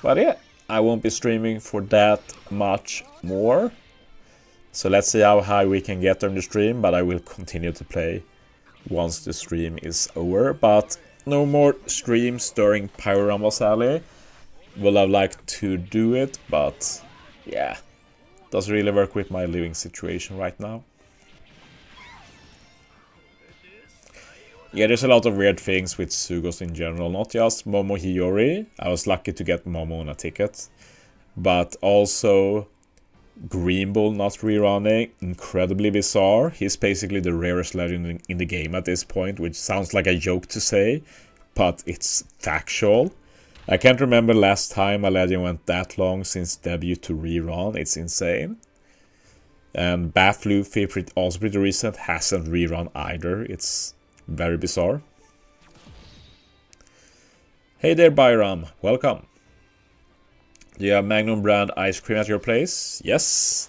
But yeah, I won't be streaming for that much more. So let's see how high we can get on the stream, but I will continue to play once the stream is over. But no more streams during Pyro Rumble, sadly. Would have liked to do it, but yeah. Doesn't really work with my living situation right now. Yeah, there's a lot of weird things with Sugos in general, not just Momo Hiyori. I was lucky to get Momo on a ticket. But also Green Bull not rerunning, incredibly bizarre. He's basically the rarest legend in the game at this point, which sounds like a joke to say, but it's factual. I can't remember last time a legend went that long since debut to rerun. It's insane. And Bath Luffy, also pretty recent, hasn't rerun either. It's very bizarre. Hey there, Byram. Welcome. Do you have Magnum brand ice cream at your place? Yes.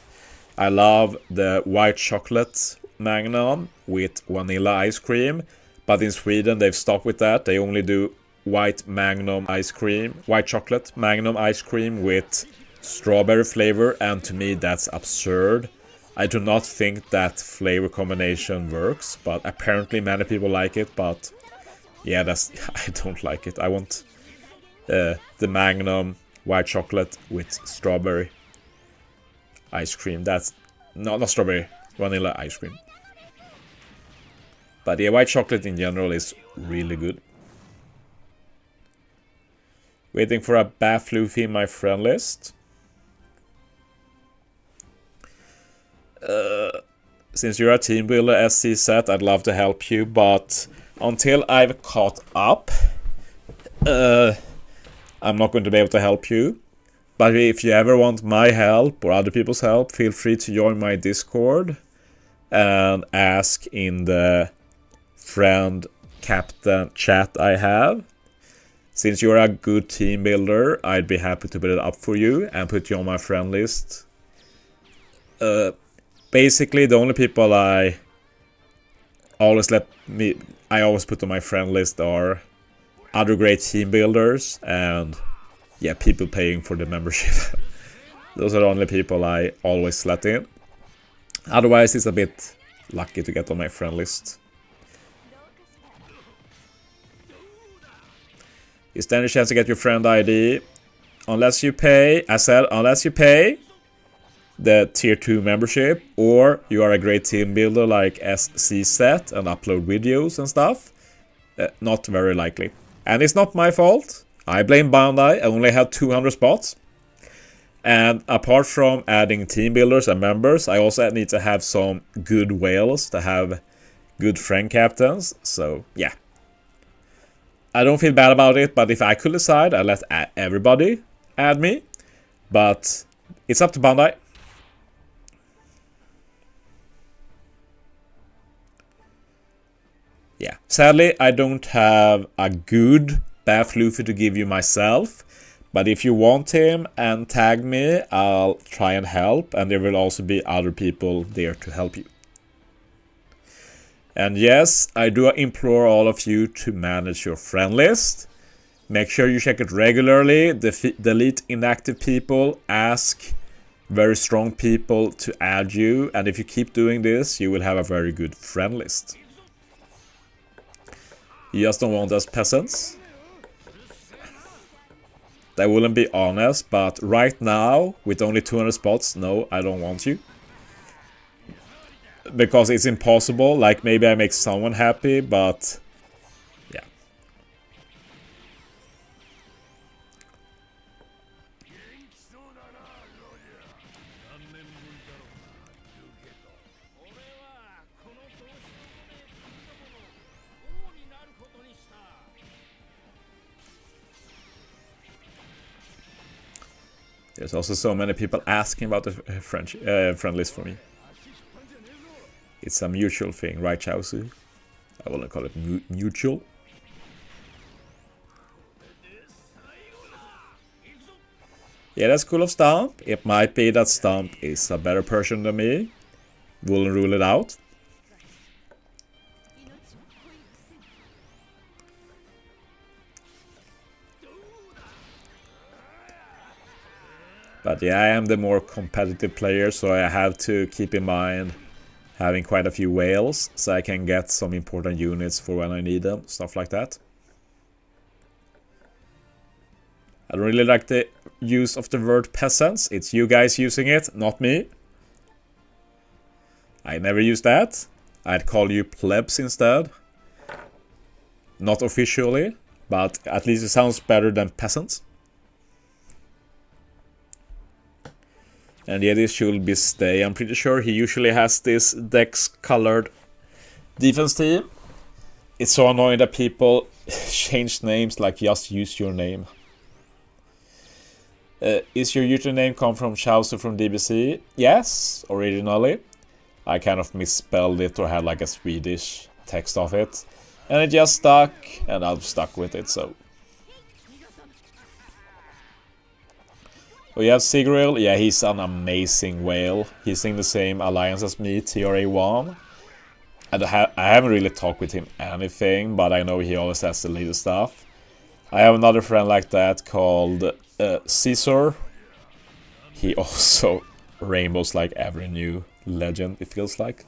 I love the white chocolate Magnum with vanilla ice cream. But in Sweden, they've stopped with that. They only do white Magnum ice cream, white chocolate Magnum ice cream with strawberry flavor, and to me that's absurd. I do not think that flavor combination works, but apparently many people like it. But yeah, I don't like it. I want the Magnum white chocolate with strawberry ice cream. That's not strawberry, vanilla ice cream. But yeah, white chocolate in general is really good. Waiting for a Bath Luffy in my friend list. Since you're a team builder, SC set, I'd love to help you, but until I've caught up, I'm not going to be able to help you. But if you ever want my help or other people's help, feel free to join my Discord and ask in the friend captain chat I have. Since you're a good team builder, I'd be happy to build it up for you and put you on my friend list. Basically, the only people I always put on my friend list are other great team builders and yeah, people paying for the membership. Those are the only people I always let in. Otherwise, it's a bit lucky to get on my friend list. Is there any chance to get your friend ID? Unless you pay, I said, unless you pay the tier 2 membership, or you are a great team builder like SCSet and upload videos and stuff. Not very likely. And it's not my fault. I blame Bandai. I only had 200 spots. And apart from adding team builders and members, I also need to have some good whales to have good friend captains. So yeah, I don't feel bad about it, but if I could decide, I'd let everybody add me. But it's up to Bandai. Yeah, sadly, I don't have a good Bath Luffy to give you myself. But if you want him and tag me, I'll try and help. And there will also be other people there to help you. And yes, I do implore all of you to manage your friend list. Make sure you check it regularly. Delete inactive people. Ask very strong people to add you. And if you keep doing this, you will have a very good friend list. You just don't want us peasants. That wouldn't be honest, but right now, with only 200 spots, no, I don't want you. Because it's impossible, like maybe I make someone happy, but yeah. There's also so many people asking about the friend list for me. It's a mutual thing, right, Chauzu? I wouldn't call it mutual. Yeah, that's cool of Stump. It might be that Stump is a better person than me. Wouldn't rule it out. But yeah, I am the more competitive player, so I have to keep in mind having quite a few whales, so I can get some important units for when I need them, stuff like that. I don't really like the use of the word peasants. It's you guys using it, not me. I never use that. I'd call you plebs instead. Not officially, but at least it sounds better than peasants. And yeah, this should be stay. I'm pretty sure he usually has this Dex-colored defense team. It's so annoying that people change names, like just use your name. Is your username come from Chauzu from DBC? Yes, originally. I kind of misspelled it or had like a Swedish text of it. And it just stuck, and I've stuck with it, so. We have Siguril. Yeah, he's an amazing whale. He's in the same alliance as me, TRA1. And I haven't really talked with him anything, but I know he always has the latest stuff. I have another friend like that called Caesar. He also rainbows like every new legend, it feels like.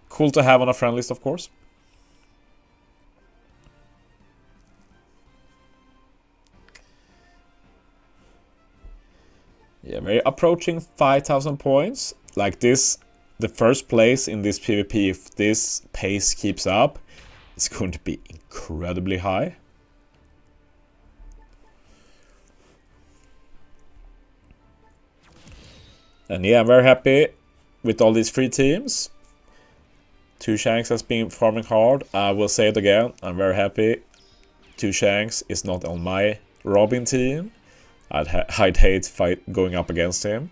Cool to have on a friend list, of course. Yeah, we're approaching 5,000 points. Like this, the first place in this PvP, if this pace keeps up, it's going to be incredibly high. And yeah, I'm very happy with all these free teams. Two Shanks has been farming hard. I will say it again, I'm very happy. Two Shanks is not on my Robin team. I'd hate going up against him.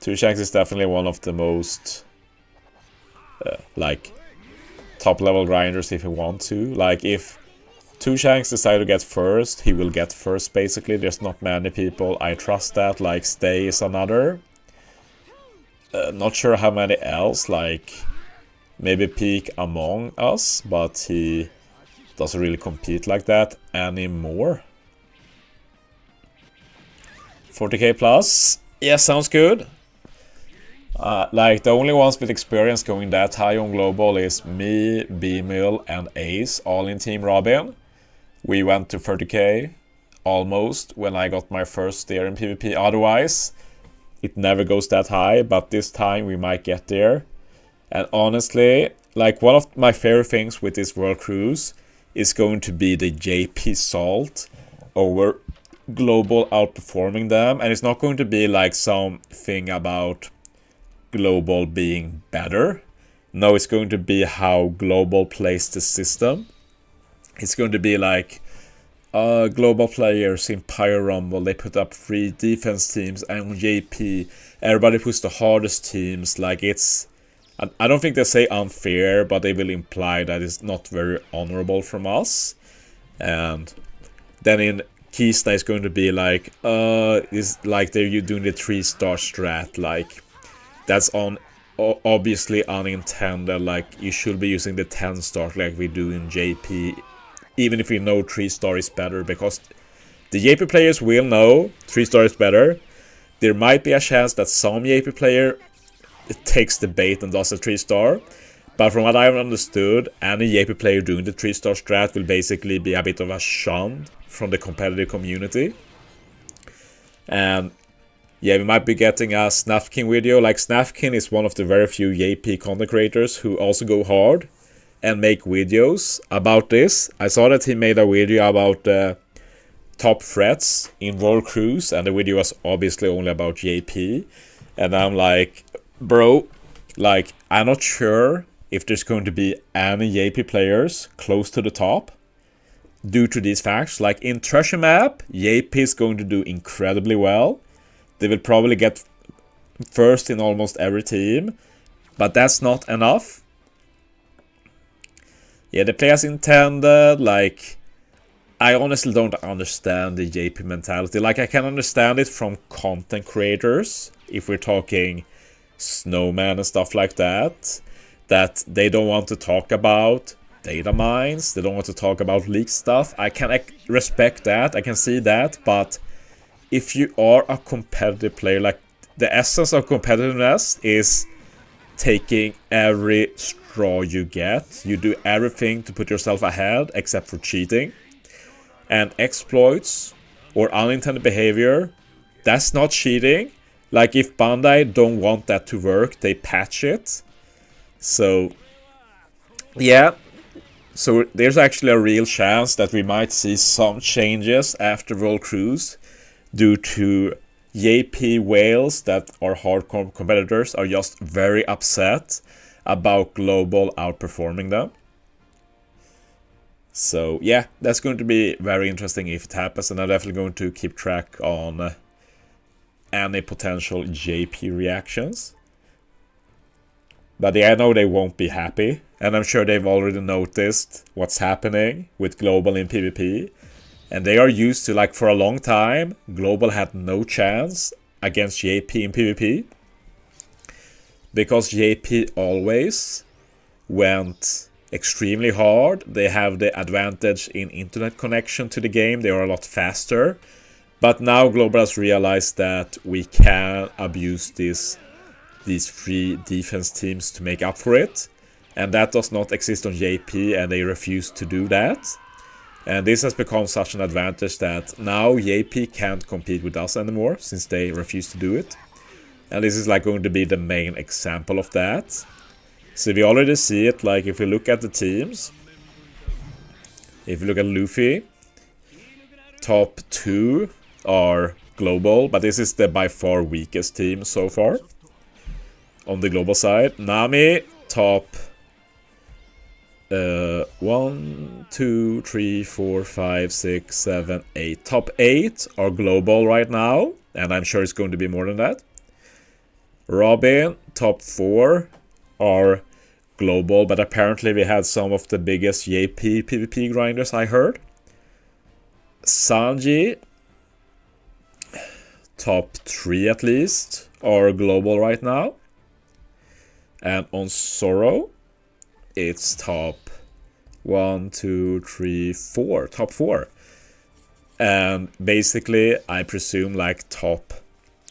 Two Shanks is definitely one of the most like top level grinders if you want to. Like if Two Shanks decide to get first, he will get first basically. There's not many people I trust that. Like Stay is another. Not sure how many else. Like maybe Peak Among Us, but he doesn't really compete like that anymore. 40k plus. Yeah, sounds good. Like the only ones with experience going that high on global is me, B-Mill and Ace, all in Team Robin. We went to 30k almost when I got my first steer in PvP. Otherwise, it never goes that high, but this time we might get there. And honestly, like one of my favorite things with this World Cruise is going to be the JP Salt over Global outperforming them. And it's not going to be like something about Global being better. No, it's going to be how Global plays the system. It's going to be like Global players in Pyro Rumble, they put up 3 defense teams, and JP, everybody puts the hardest teams. Like, it's, I don't think they say unfair, but they will imply that it's not very honorable from us. And then in Kizuna it's going to be like, it's like they're doing the 3-star strat, like that's obviously unintended. Like, you should be using the 10-star like we do in JP, even if we know 3-star is better, because the JP players will know 3-star is better. There might be a chance that some JP player takes the bait and does a 3-star, but from what I've understood, any JP player doing the 3-star strat will basically be a bit of a shunned from the competitive community. And yeah, we might be getting a Snafkin video. Like, Snafkin is one of the very few JP content creators who also go hard and make videos about this. I saw that he made a video about top threats in World Cruise, and the video was obviously only about JP. And I'm like, bro, like, I'm not sure if there's going to be any JP players close to the top due to these facts. Like, in Treasure Map, JP is going to do incredibly well. They will probably get first in almost every team, but that's not enough. Yeah, the players intended, like, I honestly don't understand the JP mentality. Like, I can understand it from content creators, if we're talking Snowman and stuff like that, that they don't want to talk about data mines, they don't want to talk about leak stuff. I can respect that, I can see that, but if you are a competitive player, like, the essence of competitiveness is taking every straw you get. You do everything to put yourself ahead except for cheating. And exploits or unintended behavior, that's not cheating. Like, if Bandai don't want that to work, they patch it. So yeah, so there's actually a real chance that we might see some changes after World Cruise due to JP whales that are hardcore competitors are just very upset about Global outperforming them. So yeah, that's going to be very interesting if it happens, and I'm definitely going to keep track on any potential JP reactions. But yeah, I know they won't be happy, and I'm sure they've already noticed what's happening with Global in PvP. And they are used to, like, for a long time, Global had no chance against JP in PvP. Because JP always went extremely hard. They have the advantage in internet connection to the game. They are a lot faster. But now Global has realized that we can abuse these 3 defense teams to make up for it. And that does not exist on JP, and they refuse to do that. And this has become such an advantage that now JP can't compete with us anymore, since they refuse to do it. And this is, like, going to be the main example of that. So we already see it, like, if we look at the teams. If you look at Luffy, top 2 are Global, but this is the by far weakest team so far on the Global side. Nami, top 1, 2, 3, 4, 5, 6, 7, 8. Top 8 are Global right now, and I'm sure it's going to be more than that. Robin, top 4 are Global, but apparently we had some of the biggest JP PvP grinders, I heard. Sanji, top 3 at least, are Global right now. And on Zoro, it's top 1, 2, 3, 4. Top 4. And basically, I presume, like, top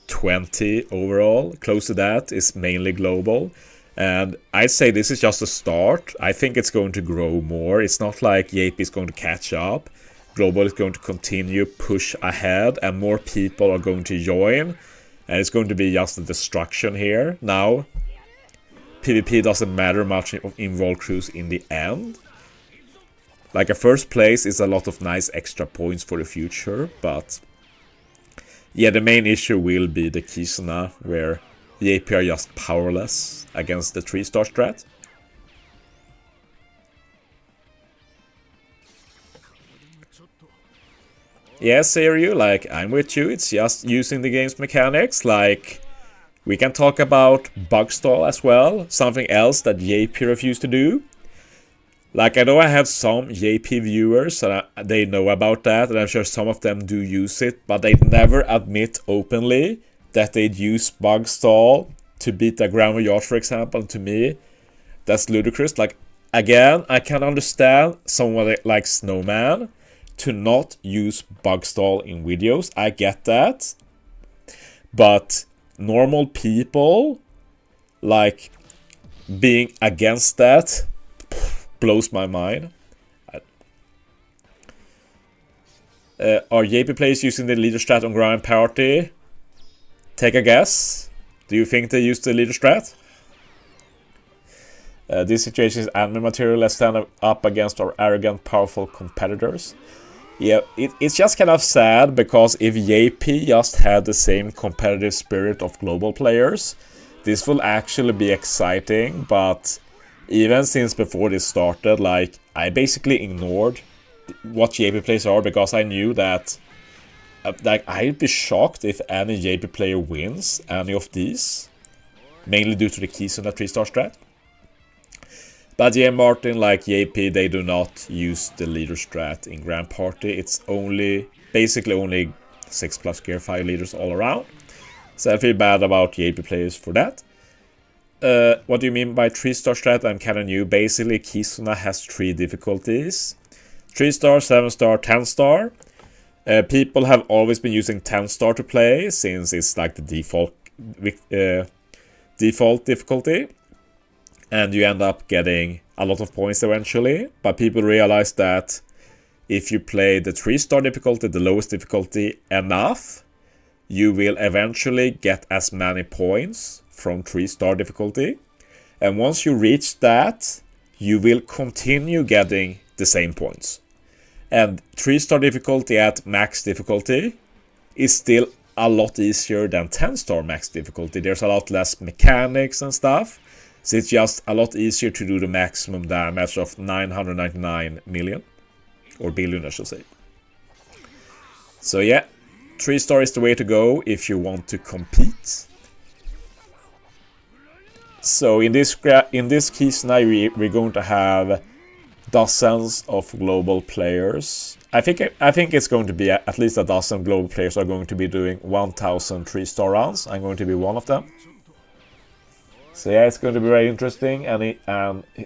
20 overall, close to that, is mainly Global. And I'd say this is just a start. I think it's going to grow more. It's not like JP is going to catch up. global is going to continue push ahead and more people are going to join. And it's going to be just a destruction here. Now, PvP doesn't matter much in World Cruise in the end. Like a first place is a lot of nice extra points for the future, but yeah, the main issue will be the Kizuna, where the AP are just powerless against the 3-star strat. Yeah, Serio, like, I'm with you, it's just using the game's mechanics, like, we can talk about bug stall as well, something else that JP refused to do. Like, I know I have some JP viewers, and they know about that, and I'm sure some of them do use it, but they never admit openly that they'd use bug stall to beat the Grand Voyage, for example. And to me, that's ludicrous. Like, again, I can understand someone like Snowman to not use bug stall in videos. I get that. But normal people, like, being against that blows my mind. Are JP players using the leader strat on Grand Party? Take a guess. Do you think they use the leader strat? This situation is anime material. Let's stand up against our arrogant, powerful competitors. Yeah, it's just kind of sad, because if JP just had the same competitive spirit of global players, this will actually be exciting. But even since before this started, like, I basically ignored what JP players are, because I knew that like, I'd be shocked if any JP player wins any of these, mainly due to the Kizuna 3-star strat. But yeah, Martin, like JP, they do not use the leader strat in Grand Party. It's basically only 6+ gear 5 leaders all around. So I feel bad about JP players for that. What do you mean by 3-star strat? I'm kind of new. Basically, Kizuna has 3 difficulties. 3-star, 7-star, 10-star. People have always been using 10-star to play, since it's like the default difficulty. And you end up getting a lot of points eventually. But people realize that if you play the 3-star difficulty, the lowest difficulty, enough, you will eventually get as many points from 3-star difficulty. And once you reach that, you will continue getting the same points. And 3-star difficulty at max difficulty is still a lot easier than 10-star max difficulty. There's a lot less mechanics and stuff. So it's just a lot easier to do the maximum damage of 999 million. Or billion, I should say. So yeah, 3-star is the way to go if you want to compete. So in this Kizuna, we're going to have dozens of global players. I think it's going to be at least a dozen global players are going to be doing 1,000 3-star rounds. I'm going to be one of them. So yeah, it's going to be very interesting, and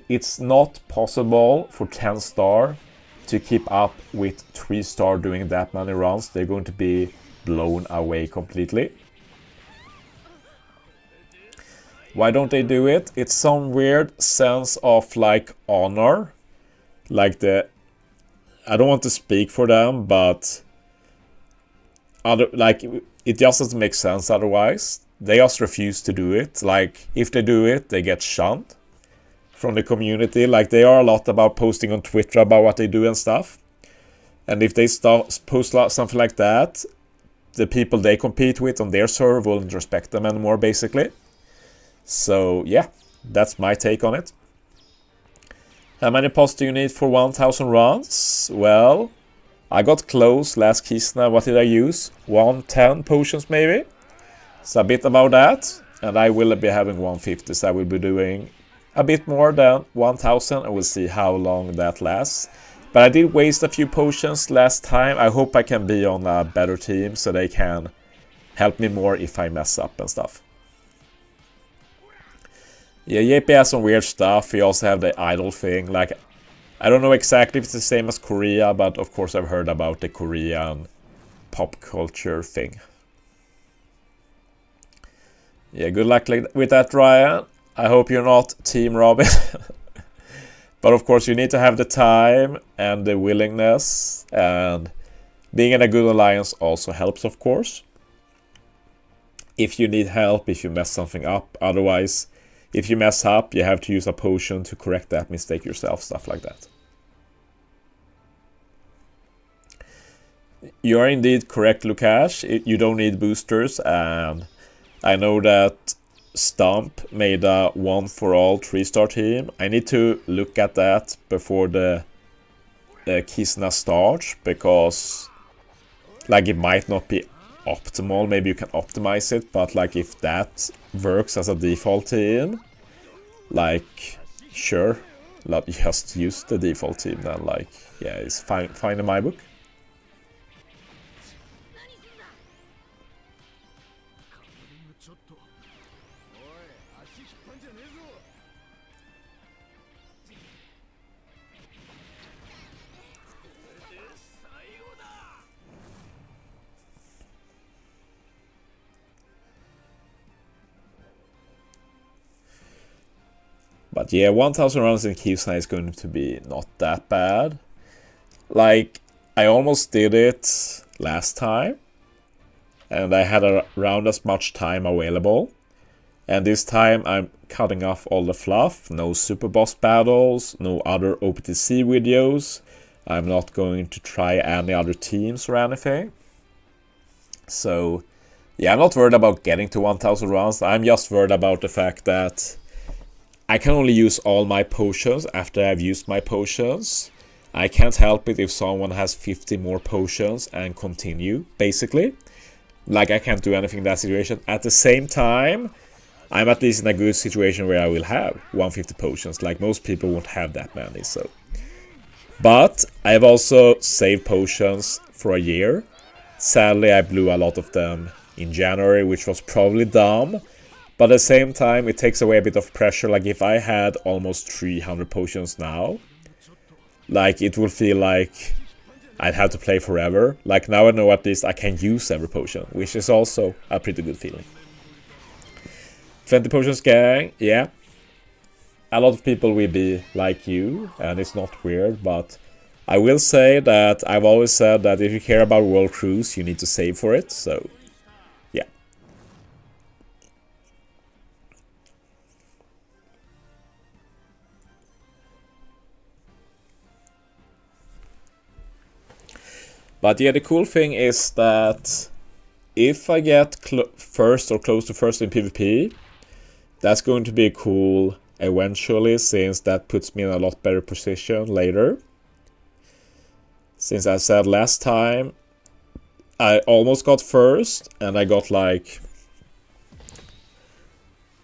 it's not possible for 10-star to keep up with 3-star doing that many rounds. They're going to be blown away completely. Why don't they do it? It's some weird sense of like honor. Like I don't want to speak for them, but it just doesn't make sense otherwise. They just refuse to do it. Like, if they do it, they get shunned from the community. Like, they are a lot about posting on Twitter about what they do and stuff. And if they post something like that, the people they compete with on their server won't respect them anymore, basically. So, yeah, that's my take on it. How many pots do you need for 1,000 runs? Well, I got close last Kizuna. What did I use? 110 potions, maybe? So a bit about that, and I will be having 150, so I will be doing a bit more than 1,000, and we'll see how long that lasts. But I did waste a few potions last time. I hope I can be on a better team, so they can help me more if I mess up and stuff. Yeah, JP has some weird stuff. We also have the idol thing. Like, I don't know exactly if it's the same as Korea, but of course I've heard about the Korean pop culture thing. Yeah, good luck with that, Ryan. I hope you're not Team Robin. But of course you need to have the time and the willingness, and being in a good alliance also helps, of course. If you need help, if you mess something up. Otherwise, if you mess up, you have to use a potion to correct that mistake yourself, stuff like that. You are indeed correct, Lukash. You don't need boosters, and I know that Stump made a 1-for-all 3-star team. I need to look at that before the Kizuna starts, because like it might not be optimal. Maybe you can optimize it, but like if that works as a default team, like sure, just use the default team then. Like yeah, it's fine in my book. But yeah, 1000 rounds in Kizuna is going to be not that bad. Like, I almost did it last time, and I had around as much time available. And this time I'm cutting off all the fluff, no super boss battles, no other OPTC videos. I'm not going to try any other teams or anything. So yeah, I'm not worried about getting to 1000 rounds. I'm just worried about the fact that I can only use all my potions after I've used my potions. I can't help it if someone has 50 more potions and continue, basically. Like, I can't do anything in that situation. At the same time, I'm at least in a good situation where I will have 150 potions. Like, most people won't have that many, so. But I've also saved potions for a year. Sadly, I blew a lot of them in January, which was probably dumb. But at the same time, it takes away a bit of pressure. Like, if I had almost 300 potions now, like, it would feel like I'd have to play forever. Like, now I know at least I can use every potion, which is also a pretty good feeling. 20 potions gang, yeah. A lot of people will be like you, and it's not weird, but I will say that I've always said that if you care about World Cruise, you need to save for it, so yeah. But yeah, the cool thing is that if I get first or close to first in PvP, that's going to be cool eventually, since that puts me in a lot better position later. Since I said last time, I almost got first, and I got like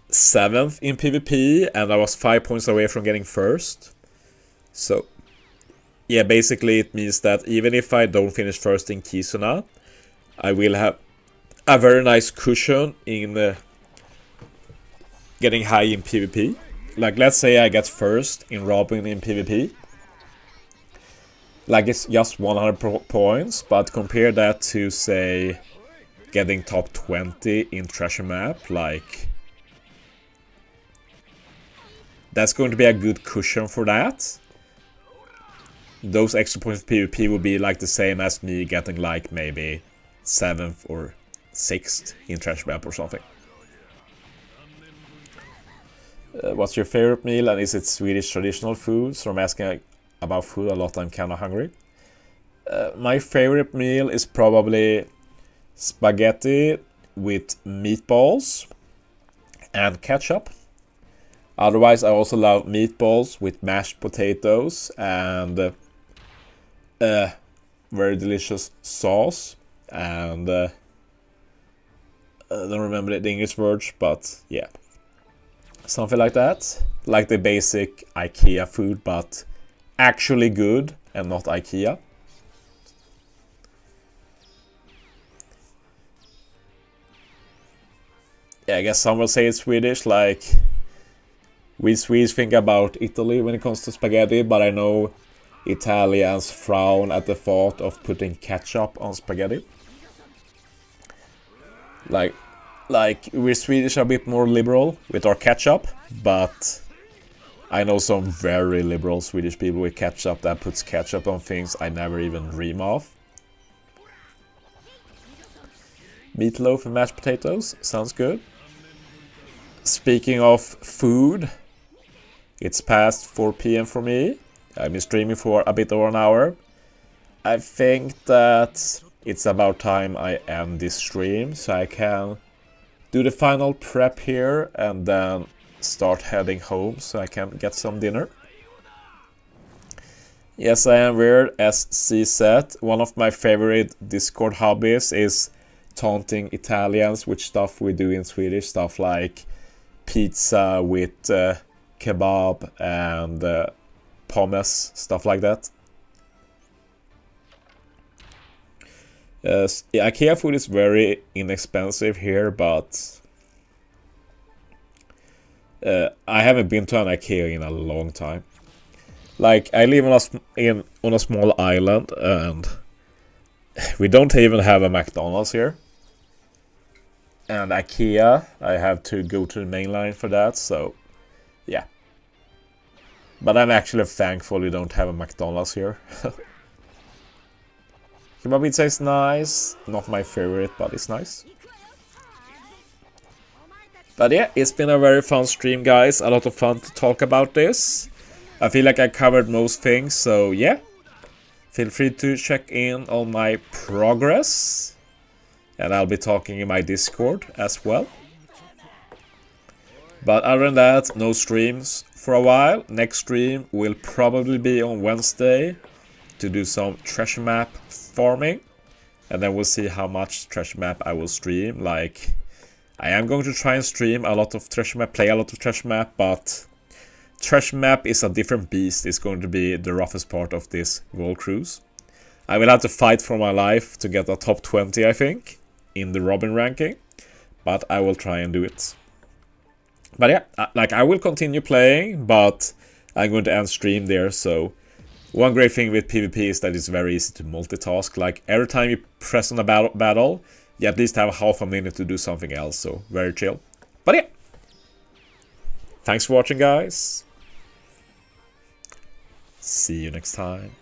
7th in PvP, and I was 5 points away from getting first. So yeah, basically it means that even if I don't finish first in Kizuna, I will have a very nice cushion in getting high in PvP. Like, let's say I get first in Robin in PvP. Like, it's just 100 points, but compare that to, say, getting top 20 in Treasure Map, like, that's going to be a good cushion for that. Those extra points of PvP will be like the same as me getting like maybe 7th or 6th in Treasure Map or something. What's your favorite meal, and is it Swedish traditional food? So I'm asking about food a lot, I'm kinda hungry. My favorite meal is probably spaghetti with meatballs and ketchup. Otherwise, I also love meatballs with mashed potatoes and very delicious sauce. And I don't remember the English words, but yeah. Something like that. Like the basic IKEA food, but actually good and not IKEA. Yeah, I guess some will say it's Swedish, like we Swedes think about Italy when it comes to spaghetti, but I know Italians frown at the thought of putting ketchup on spaghetti. Like we're Swedish a bit more liberal with our ketchup, but I know some very liberal Swedish people with ketchup that puts ketchup on things I never even dream of. Meatloaf and mashed potatoes, sounds good. Speaking of food, it's past 4 p.m. for me. I've been streaming for a bit over an hour. I think that it's about time I end this stream so I can do the final prep here and then start heading home so I can get some dinner. Yes, I am weird, as C said. One of my favorite Discord hobbies is taunting Italians with stuff we do in Swedish, stuff like pizza with kebab and pommes, stuff like that. IKEA food is very inexpensive here, but I haven't been to an IKEA in a long time. Like, I live on a small island, and we don't even have a McDonald's here. And IKEA, I have to go to the main line for that, so yeah. But I'm actually thankful we don't have a McDonald's here. Kebab pizza is nice. Not my favorite, but it's nice. But yeah, it's been a very fun stream, guys. A lot of fun to talk about this. I feel like I covered most things, so yeah. Feel free to check in on my progress. And I'll be talking in my Discord as well. But other than that, no streams for a while. Next stream will probably be on Wednesday to do some treasure map farming. And then we'll see how much treasure map I will stream. Like, I am going to try and stream a lot of treasure map, play a lot of treasure map, but treasure map is a different beast. It's going to be the roughest part of this world cruise. I will have to fight for my life to get a top 20, I think, in the Robin ranking, but I will try and do it. But yeah, like, I will continue playing, but I'm going to end stream there. So one great thing with PvP is that it's very easy to multitask. Like, every time you press on a battle, you at least have half a minute to do something else, so very chill. But yeah, thanks for watching, guys. See you next time.